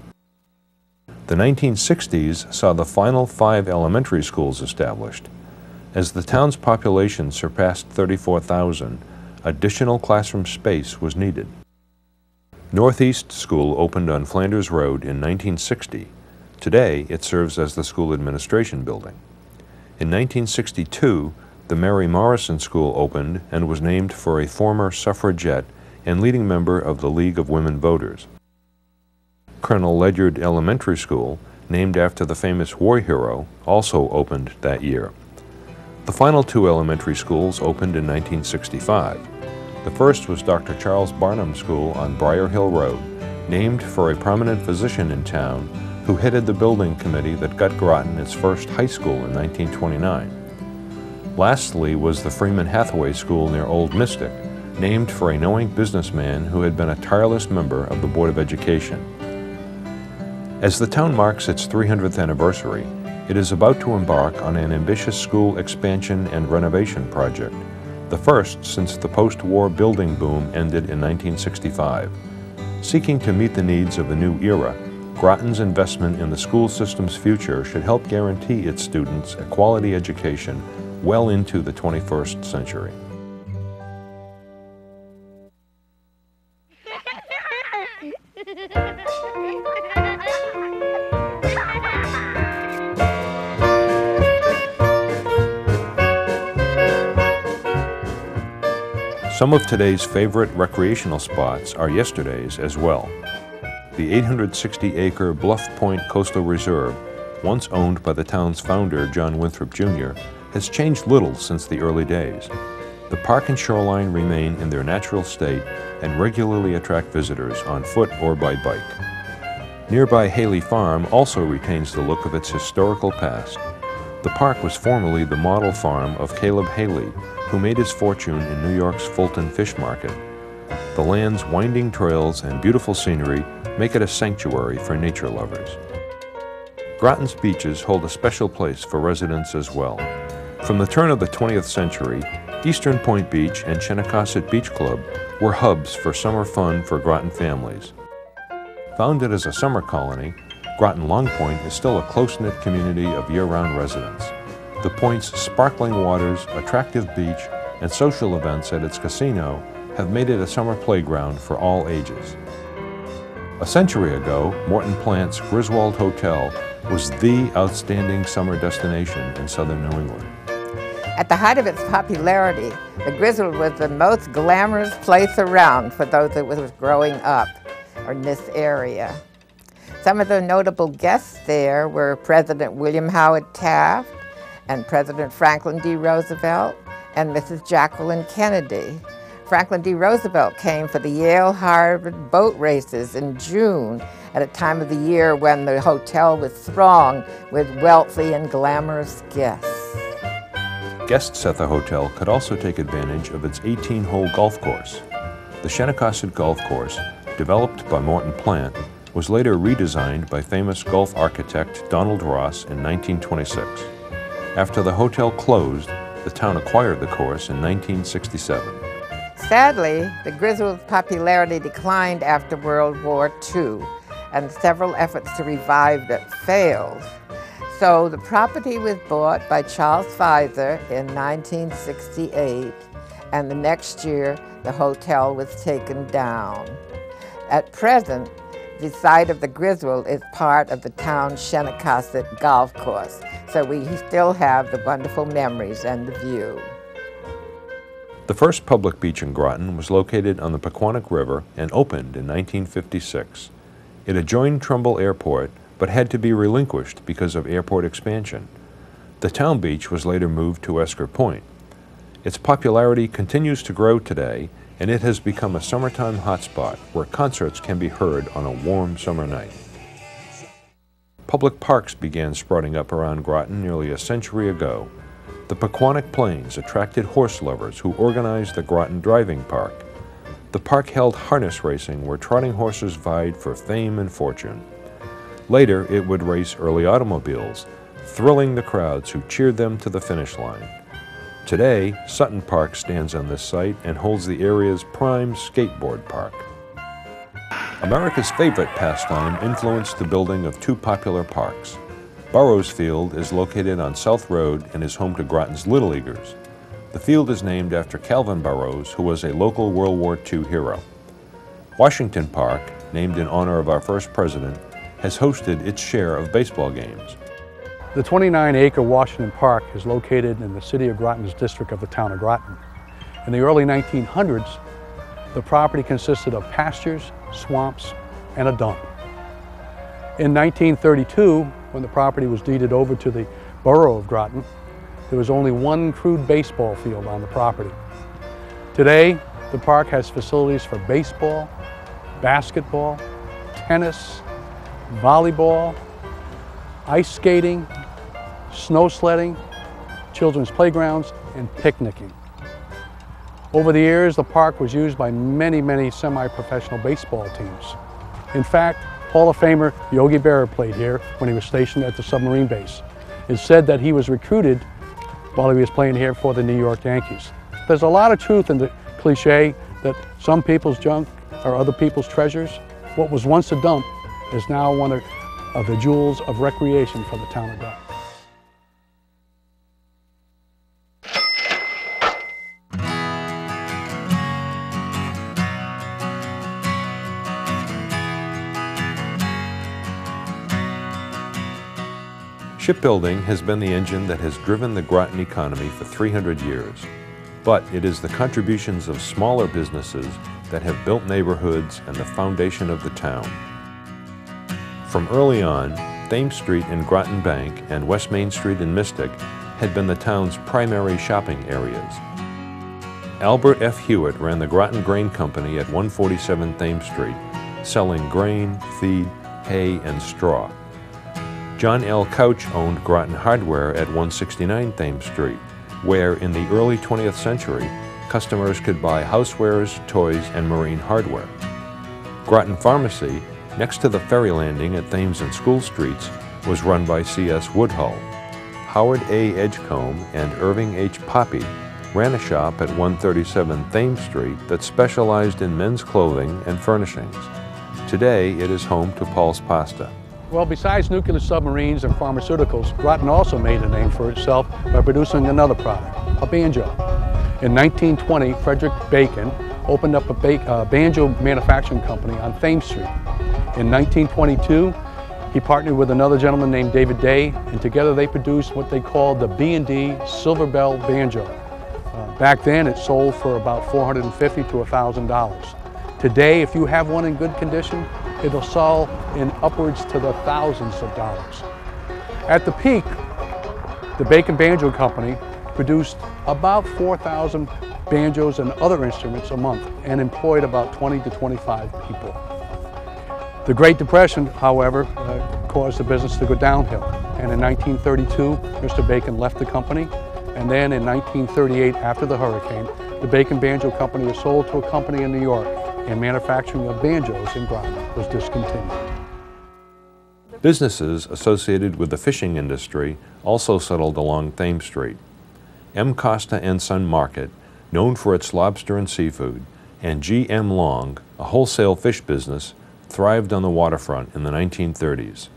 The 1960s saw the final 5 elementary schools established. As the town's population surpassed 34,000, additional classroom space was needed. Northeast School opened on Flanders Road in 1960. Today, it serves as the school administration building. In 1962, the Mary Morrison School opened and was named for a former suffragette and leading member of the League of Women Voters. Colonel Ledyard Elementary School, named after the famous war hero, also opened that year. The final 2 elementary schools opened in 1965. The first was Dr. Charles Barnum School on Briar Hill Road, named for a prominent physician in town who headed the building committee that got Groton its first high school in 1929. Lastly was the Freeman Hathaway School near Old Mystic, named for a no-ink businessman who had been a tireless member of the Board of Education. As the town marks its 300th anniversary, it is about to embark on an ambitious school expansion and renovation project, the first since the post-war building boom ended in 1965. Seeking to meet the needs of the new era, Groton's investment in the school system's future should help guarantee its students a quality education well into the 21st century. Some of today's favorite recreational spots are yesterday's as well. The 860-acre Bluff Point Coastal Reserve, once owned by the town's founder, John Winthrop Jr., has changed little since the early days. The park and shoreline remain in their natural state and regularly attract visitors on foot or by bike. Nearby Haley Farm also retains the look of its historical past. The park was formerly the model farm of Caleb Haley, who made his fortune in New York's Fulton Fish Market. The land's winding trails and beautiful scenery make it a sanctuary for nature lovers. Groton's beaches hold a special place for residents as well. From the turn of the 20th century, Eastern Point Beach and Chenecasset Beach Club were hubs for summer fun for Groton families. Founded as a summer colony, Groton Long Point is still a close-knit community of year-round residents. The Point's sparkling waters, attractive beach, and social events at its casino have made it a summer playground for all ages. A century ago, Morton Plante's Griswold Hotel was the outstanding summer destination in southern New England. At the height of its popularity, the Griswold was the most glamorous place around for those that was growing up in this area. Some of the notable guests there were President William Howard Taft and President Franklin D. Roosevelt and Mrs. Jacqueline Kennedy. Franklin D. Roosevelt came for the Yale-Harvard boat races in June at a time of the year when the hotel was thronged with wealthy and glamorous guests. Guests at the hotel could also take advantage of its 18-hole golf course. The Shenecosset Golf Course, developed by Morton Plante, was later redesigned by famous golf architect Donald Ross in 1926. After the hotel closed, the town acquired the course in 1967. Sadly, the Griswold's popularity declined after World War II, and several efforts to revive it failed. So the property was bought by Charles Pfizer in 1968, and the next year the hotel was taken down. At present, the site of the Griswold is part of the town's Shenecosset Golf Course, so we still have the wonderful memories and the view. The first public beach in Groton was located on the Pequannock River and opened in 1956. It adjoined Trumbull Airport, but had to be relinquished because of airport expansion. The town beach was later moved to Esker Point. Its popularity continues to grow today, and it has become a summertime hotspot where concerts can be heard on a warm summer night. Public parks began sprouting up around Groton nearly a century ago. The Pequannock Plains attracted horse lovers who organized the Groton Driving Park. The park held harness racing where trotting horses vied for fame and fortune. Later, it would race early automobiles, thrilling the crowds who cheered them to the finish line. Today, Sutton Park stands on this site and holds the area's prime skateboard park. America's favorite pastime influenced the building of two popular parks. Burroughs Field is located on South Road and is home to Groton's Little Leaguers. The field is named after Calvin Burroughs, who was a local World War II hero. Washington Park, named in honor of our first president, has hosted its share of baseball games. The 29-acre Washington Park is located in the city of Groton's district of the Town of Groton. In the early 1900s, the property consisted of pastures, swamps, and a dump. In 1932, when the property was deeded over to the borough of Groton, there was only one crude baseball field on the property. Today, the park has facilities for baseball, basketball, tennis, volleyball, ice skating, snow sledding, children's playgrounds, and picnicking. Over the years, the park was used by many semi-professional baseball teams. In fact, Hall of Famer Yogi Berra played here when he was stationed at the submarine base. It's said that he was recruited while he was playing here for the New York Yankees. There's a lot of truth in the cliche that some people's junk are other people's treasures. What was once a dump is now one of the jewels of recreation for the town of Groton. Shipbuilding has been the engine that has driven the Groton economy for 300 years. But it is the contributions of smaller businesses that have built neighborhoods and the foundation of the town. From early on, Thames Street in Groton Bank and West Main Street in Mystic had been the town's primary shopping areas. Albert F. Hewitt ran the Groton Grain Company at 147 Thames Street, selling grain, feed, hay, and straw. John L. Couch owned Groton Hardware at 169 Thames Street, where in the early 20th century, customers could buy housewares, toys, and marine hardware. Groton Pharmacy, next to the ferry landing at Thames and School Streets, was run by C.S. Woodhull. Howard A. Edgecombe and Irving H. Poppy ran a shop at 137 Thames Street that specialized in men's clothing and furnishings. Today, it is home to Paul's Pasta. Well, besides nuclear submarines and pharmaceuticals, Groton also made a name for itself by producing another product, a banjo. In 1920, Frederick Bacon opened up a banjo manufacturing company on Thames Street. In 1922, He partnered with another gentleman named David Day, and together they produced what they called the B&D Silver Bell Banjo. Back then it sold for about $450 to $1,000. Today, if you have one in good condition, it'll sell in upwards to the thousands of dollars. At the peak, the Bacon Banjo Company produced about 4,000 banjos and other instruments a month and employed about 20 to 25 people. The Great Depression, however, caused the business to go downhill. And in 1932, Mr. Bacon left the company. And then in 1938, after the hurricane, the Bacon Banjo Company was sold to a company in New York, and manufacturing of banjos in Groton was discontinued. Businesses associated with the fishing industry also settled along Thames Street. M. Costa and Son Market, known for its lobster and seafood, and G. M. Long, a wholesale fish business, thrived on the waterfront in the 1930s.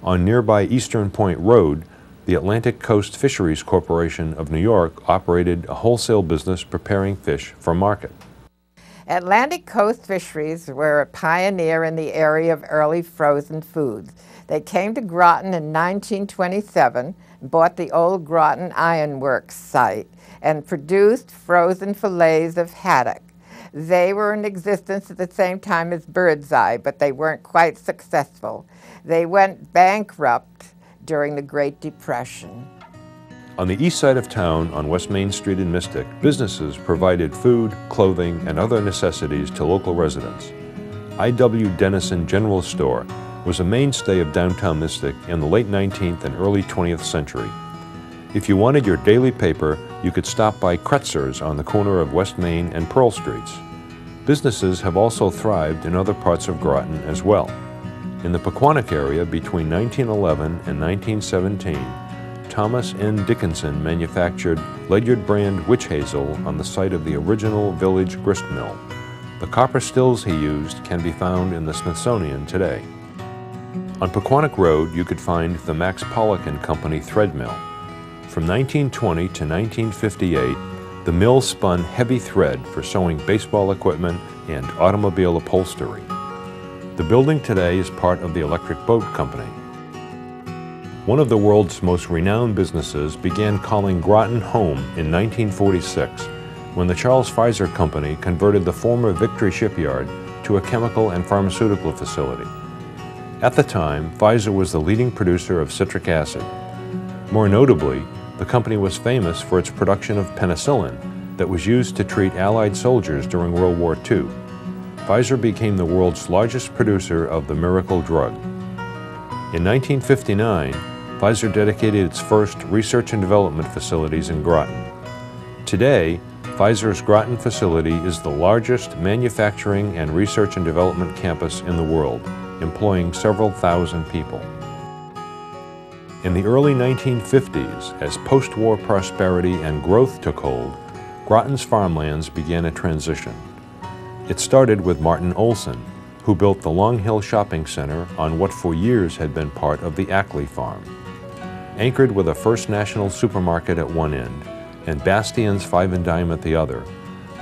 On nearby Eastern Point Road, the Atlantic Coast Fisheries Corporation of New York operated a wholesale business preparing fish for market. Atlantic Coast Fisheries were a pioneer in the area of early frozen foods. They came to Groton in 1927, bought the old Groton Iron Works site, and produced frozen fillets of haddock. They were in existence at the same time as Birdseye, but they weren't quite successful. They went bankrupt during the Great Depression. On the east side of town on West Main Street in Mystic, businesses provided food, clothing, and other necessities to local residents. I.W. Dennison General Store was a mainstay of downtown Mystic in the late 19th and early 20th century. If you wanted your daily paper, you could stop by Kretzer's on the corner of West Main and Pearl Streets. Businesses have also thrived in other parts of Groton as well. In the Pequannock area between 1911 and 1917, Thomas N. Dickinson manufactured Ledyard brand witch hazel on the site of the original village grist mill. The copper stills he used can be found in the Smithsonian today. On Pequannock Road, you could find the Max Pollock and Company thread mill. From 1920 to 1958, the mill spun heavy thread for sewing baseball equipment and automobile upholstery. The building today is part of the Electric Boat Company. One of the world's most renowned businesses began calling Groton home in 1946 when the Charles Pfizer Company converted the former Victory Shipyard to a chemical and pharmaceutical facility. At the time, Pfizer was the leading producer of citric acid. More notably, the company was famous for its production of penicillin that was used to treat Allied soldiers during World War II. Pfizer became the world's largest producer of the miracle drug. In 1959, Pfizer dedicated its first research and development facilities in Groton. Today, Pfizer's Groton facility is the largest manufacturing and research and development campus in the world, employing several thousand people. In the early 1950s, as post-war prosperity and growth took hold, Groton's farmlands began a transition. It started with Martin Olson, who built the Long Hill Shopping Center on what for years had been part of the Ackley Farm. Anchored with a First National supermarket at one end and Bastion's Five and Dime at the other,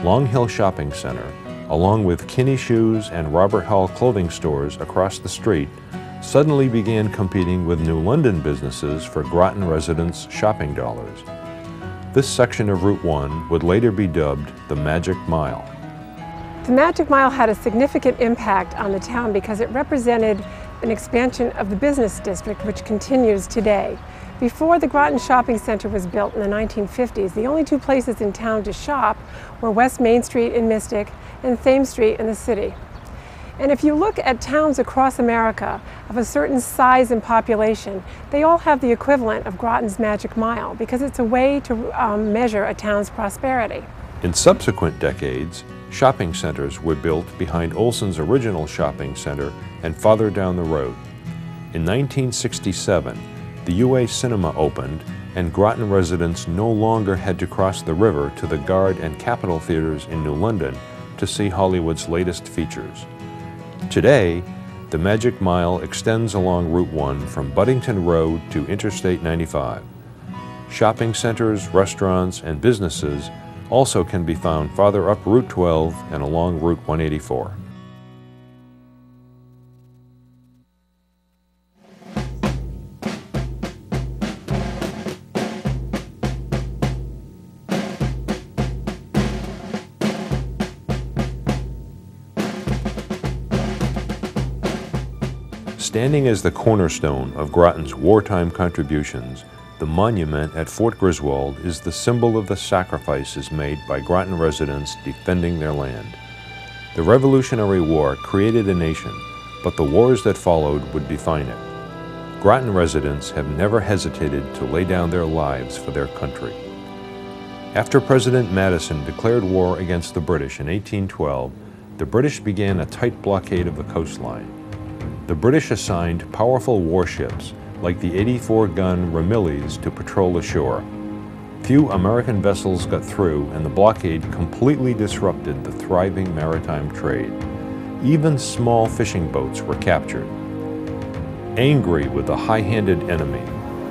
Long Hill Shopping Center, along with Kinney Shoes and Robert Hall clothing stores across the street, suddenly began competing with New London businesses for Groton residents' shopping dollars. This section of Route 1 would later be dubbed the Magic Mile. The Magic Mile had a significant impact on the town because it represented an expansion of the business district, which continues today. Before the Groton Shopping Center was built in the 1950s, the only two places in town to shop were West Main Street in Mystic and Thames Street in the city. And if you look at towns across America of a certain size and population, they all have the equivalent of Groton's Magic Mile because it's a way to measure a town's prosperity. In subsequent decades, shopping centers were built behind Olson's original shopping center and farther down the road. In 1967, the UA Cinema opened, and Groton residents no longer had to cross the river to the Guard and Capitol theaters in New London to see Hollywood's latest features. Today, the Magic Mile extends along Route 1 from Buddington Road to Interstate 95. Shopping centers, restaurants, and businesses also can be found farther up Route 12 and along Route 184. Standing as the cornerstone of Groton's wartime contributions, the monument at Fort Griswold is the symbol of the sacrifices made by Groton residents defending their land. The Revolutionary War created a nation, but the wars that followed would define it. Groton residents have never hesitated to lay down their lives for their country. After President Madison declared war against the British in 1812, the British began a tight blockade of the coastline. The British assigned powerful warships like the 84-gun Ramillies to patrol the shore. Few American vessels got through, and the blockade completely disrupted the thriving maritime trade. Even small fishing boats were captured. Angry with the high-handed enemy,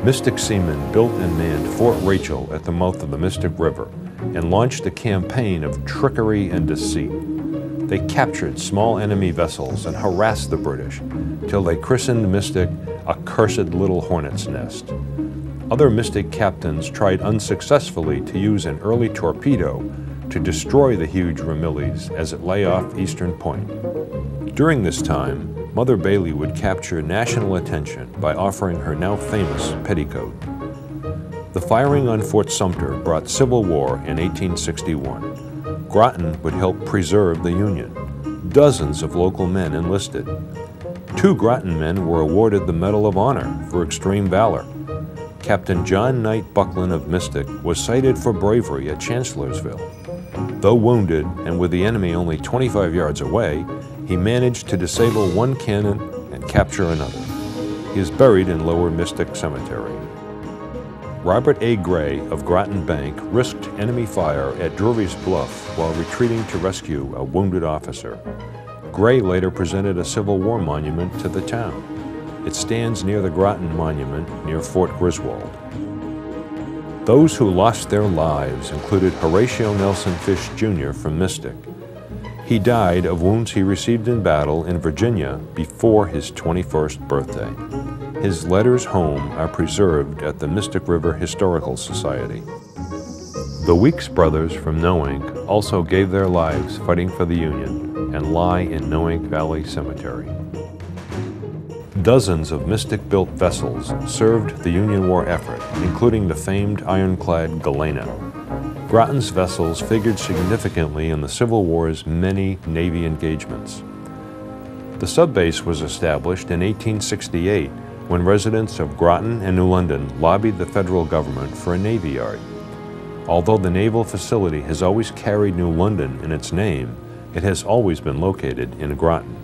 Mystic seamen built and manned Fort Rachel at the mouth of the Mystic River and launched a campaign of trickery and deceit. They captured small enemy vessels and harassed the British till they christened Mystic a cursed little hornet's nest. Other Mystic captains tried unsuccessfully to use an early torpedo to destroy the huge Ramillies as it lay off Eastern Point. During this time, Mother Bailey would capture national attention by offering her now famous petticoat. The firing on Fort Sumter brought civil war in 1861. Groton would help preserve the Union. Dozens of local men enlisted. 2 Groton men were awarded the Medal of Honor for extreme valor. Captain John Knight Buckland of Mystic was cited for bravery at Chancellorsville. Though wounded and with the enemy only 25 yards away, he managed to disable 1 cannon and capture another. He is buried in Lower Mystic Cemetery. Robert A. Gray of Groton Bank risked enemy fire at Drury's Bluff while retreating to rescue a wounded officer. Gray later presented a Civil War monument to the town. It stands near the Groton Monument near Fort Griswold. Those who lost their lives included Horatio Nelson Fish Jr. from Mystic. He died of wounds he received in battle in Virginia before his 21st birthday. His letters home are preserved at the Mystic River Historical Society. The Weeks brothers from Knowink also gave their lives fighting for the Union and lie in Knowink Valley Cemetery. Dozens of Mystic-built vessels served the Union War effort, including the famed ironclad Galena. Groton's vessels figured significantly in the Civil War's many Navy engagements. The subbase was established in 1868 when residents of Groton and New London lobbied the federal government for a Navy Yard. Although the naval facility has always carried New London in its name, it has always been located in Groton.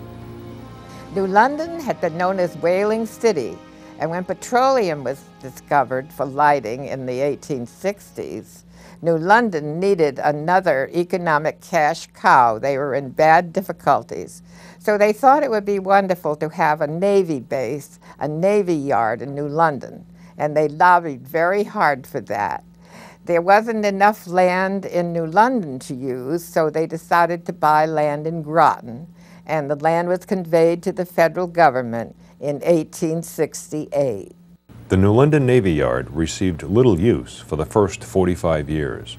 New London had been known as Whaling City, and when petroleum was discovered for lighting in the 1860s, New London needed another economic cash cow. They were in bad difficulties. So they thought it would be wonderful to have a Navy base, a Navy Yard in New London, and they lobbied very hard for that. There wasn't enough land in New London to use, so they decided to buy land in Groton, and the land was conveyed to the federal government in 1868. The New London Navy Yard received little use for the first 45 years.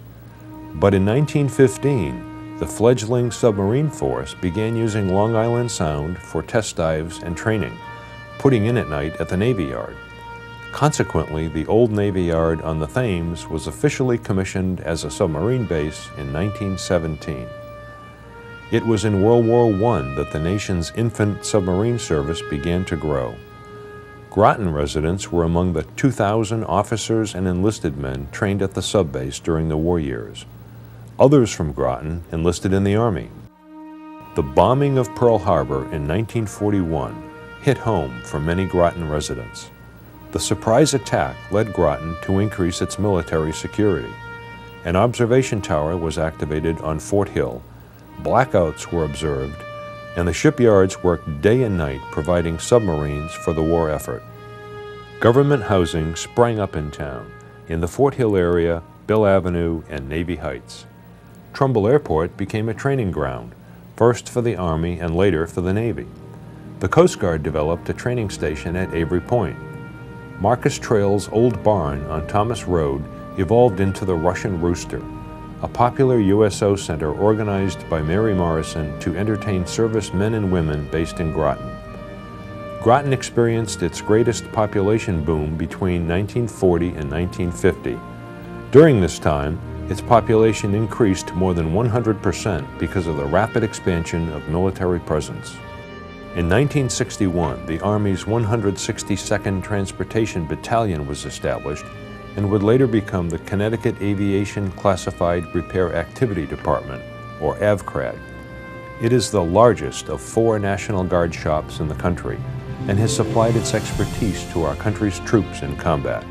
But in 1915, the fledgling submarine force began using Long Island Sound for test dives and training, putting in at night at the Navy Yard. Consequently, the old Navy Yard on the Thames was officially commissioned as a submarine base in 1917. It was in World War I that the nation's infant submarine service began to grow. Groton residents were among the 2,000 officers and enlisted men trained at the subbase during the war years. Others from Groton enlisted in the Army. The bombing of Pearl Harbor in 1941 hit home for many Groton residents. The surprise attack led Groton to increase its military security. An observation tower was activated on Fort Hill, blackouts were observed, and the shipyards worked day and night providing submarines for the war effort. Government housing sprang up in town, in the Fort Hill area, Bill Avenue, and Navy Heights. Trumbull Airport became a training ground, first for the Army and later for the Navy. The Coast Guard developed a training station at Avery Point. Marcus Trail's old barn on Thomas Road evolved into the Russian Rooster, a popular USO center organized by Mary Morrison to entertain service men and women based in Groton. Groton experienced its greatest population boom between 1940 and 1950. During this time, its population increased more than 100% because of the rapid expansion of military presence. In 1961, the Army's 162nd Transportation Battalion was established and would later become the Connecticut Aviation Classified Repair Activity Department, or AVCRAD. It is the largest of 4 National Guard shops in the country and has supplied its expertise to our country's troops in combat.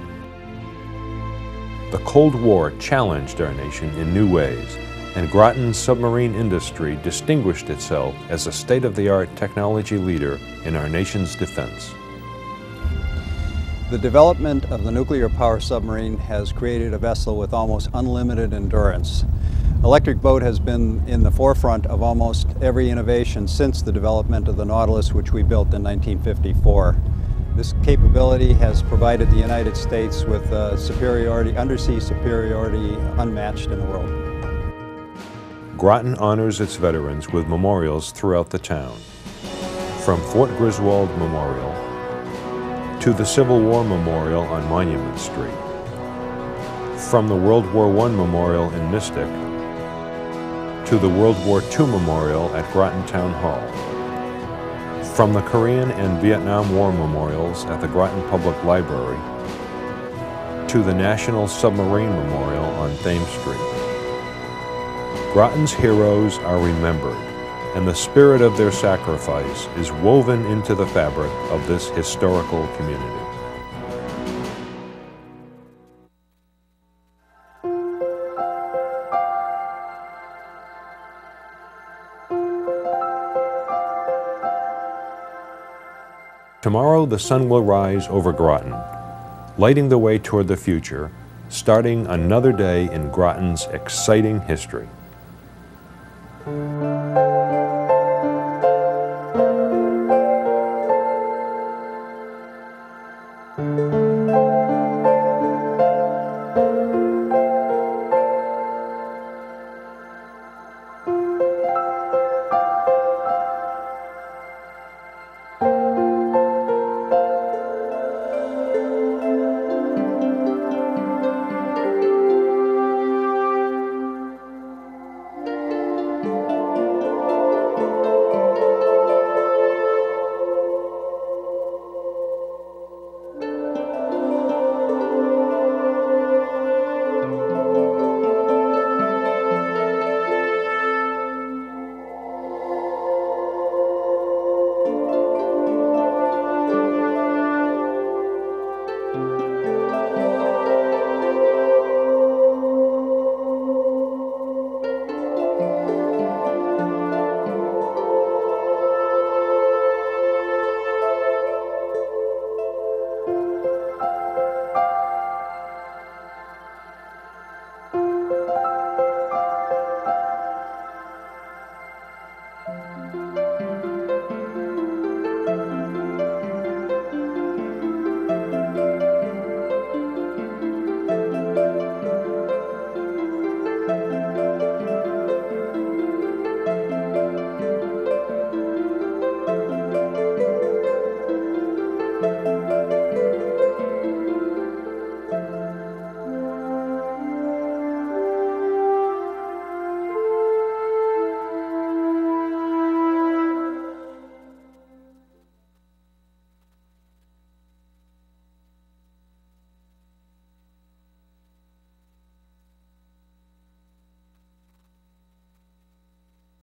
The Cold War challenged our nation in new ways, and Groton's submarine industry distinguished itself as a state-of-the-art technology leader in our nation's defense. The development of the nuclear power submarine has created a vessel with almost unlimited endurance. Electric boat has been in the forefront of almost every innovation since the development of the Nautilus, which we built in 1954. This capability has provided the United States with undersea superiority unmatched in the world. Groton honors its veterans with memorials throughout the town. From Fort Griswold Memorial to the Civil War Memorial on Monument Street, from the World War I Memorial in Mystic to the World War II Memorial at Groton Town Hall, from the Korean and Vietnam War Memorials at the Groton Public Library to the National Submarine Memorial on Thames Street. Groton's heroes are remembered, and the spirit of their sacrifice is woven into the fabric of this historical community. Tomorrow the sun will rise over Groton, lighting the way toward the future, starting another day in Groton's exciting history.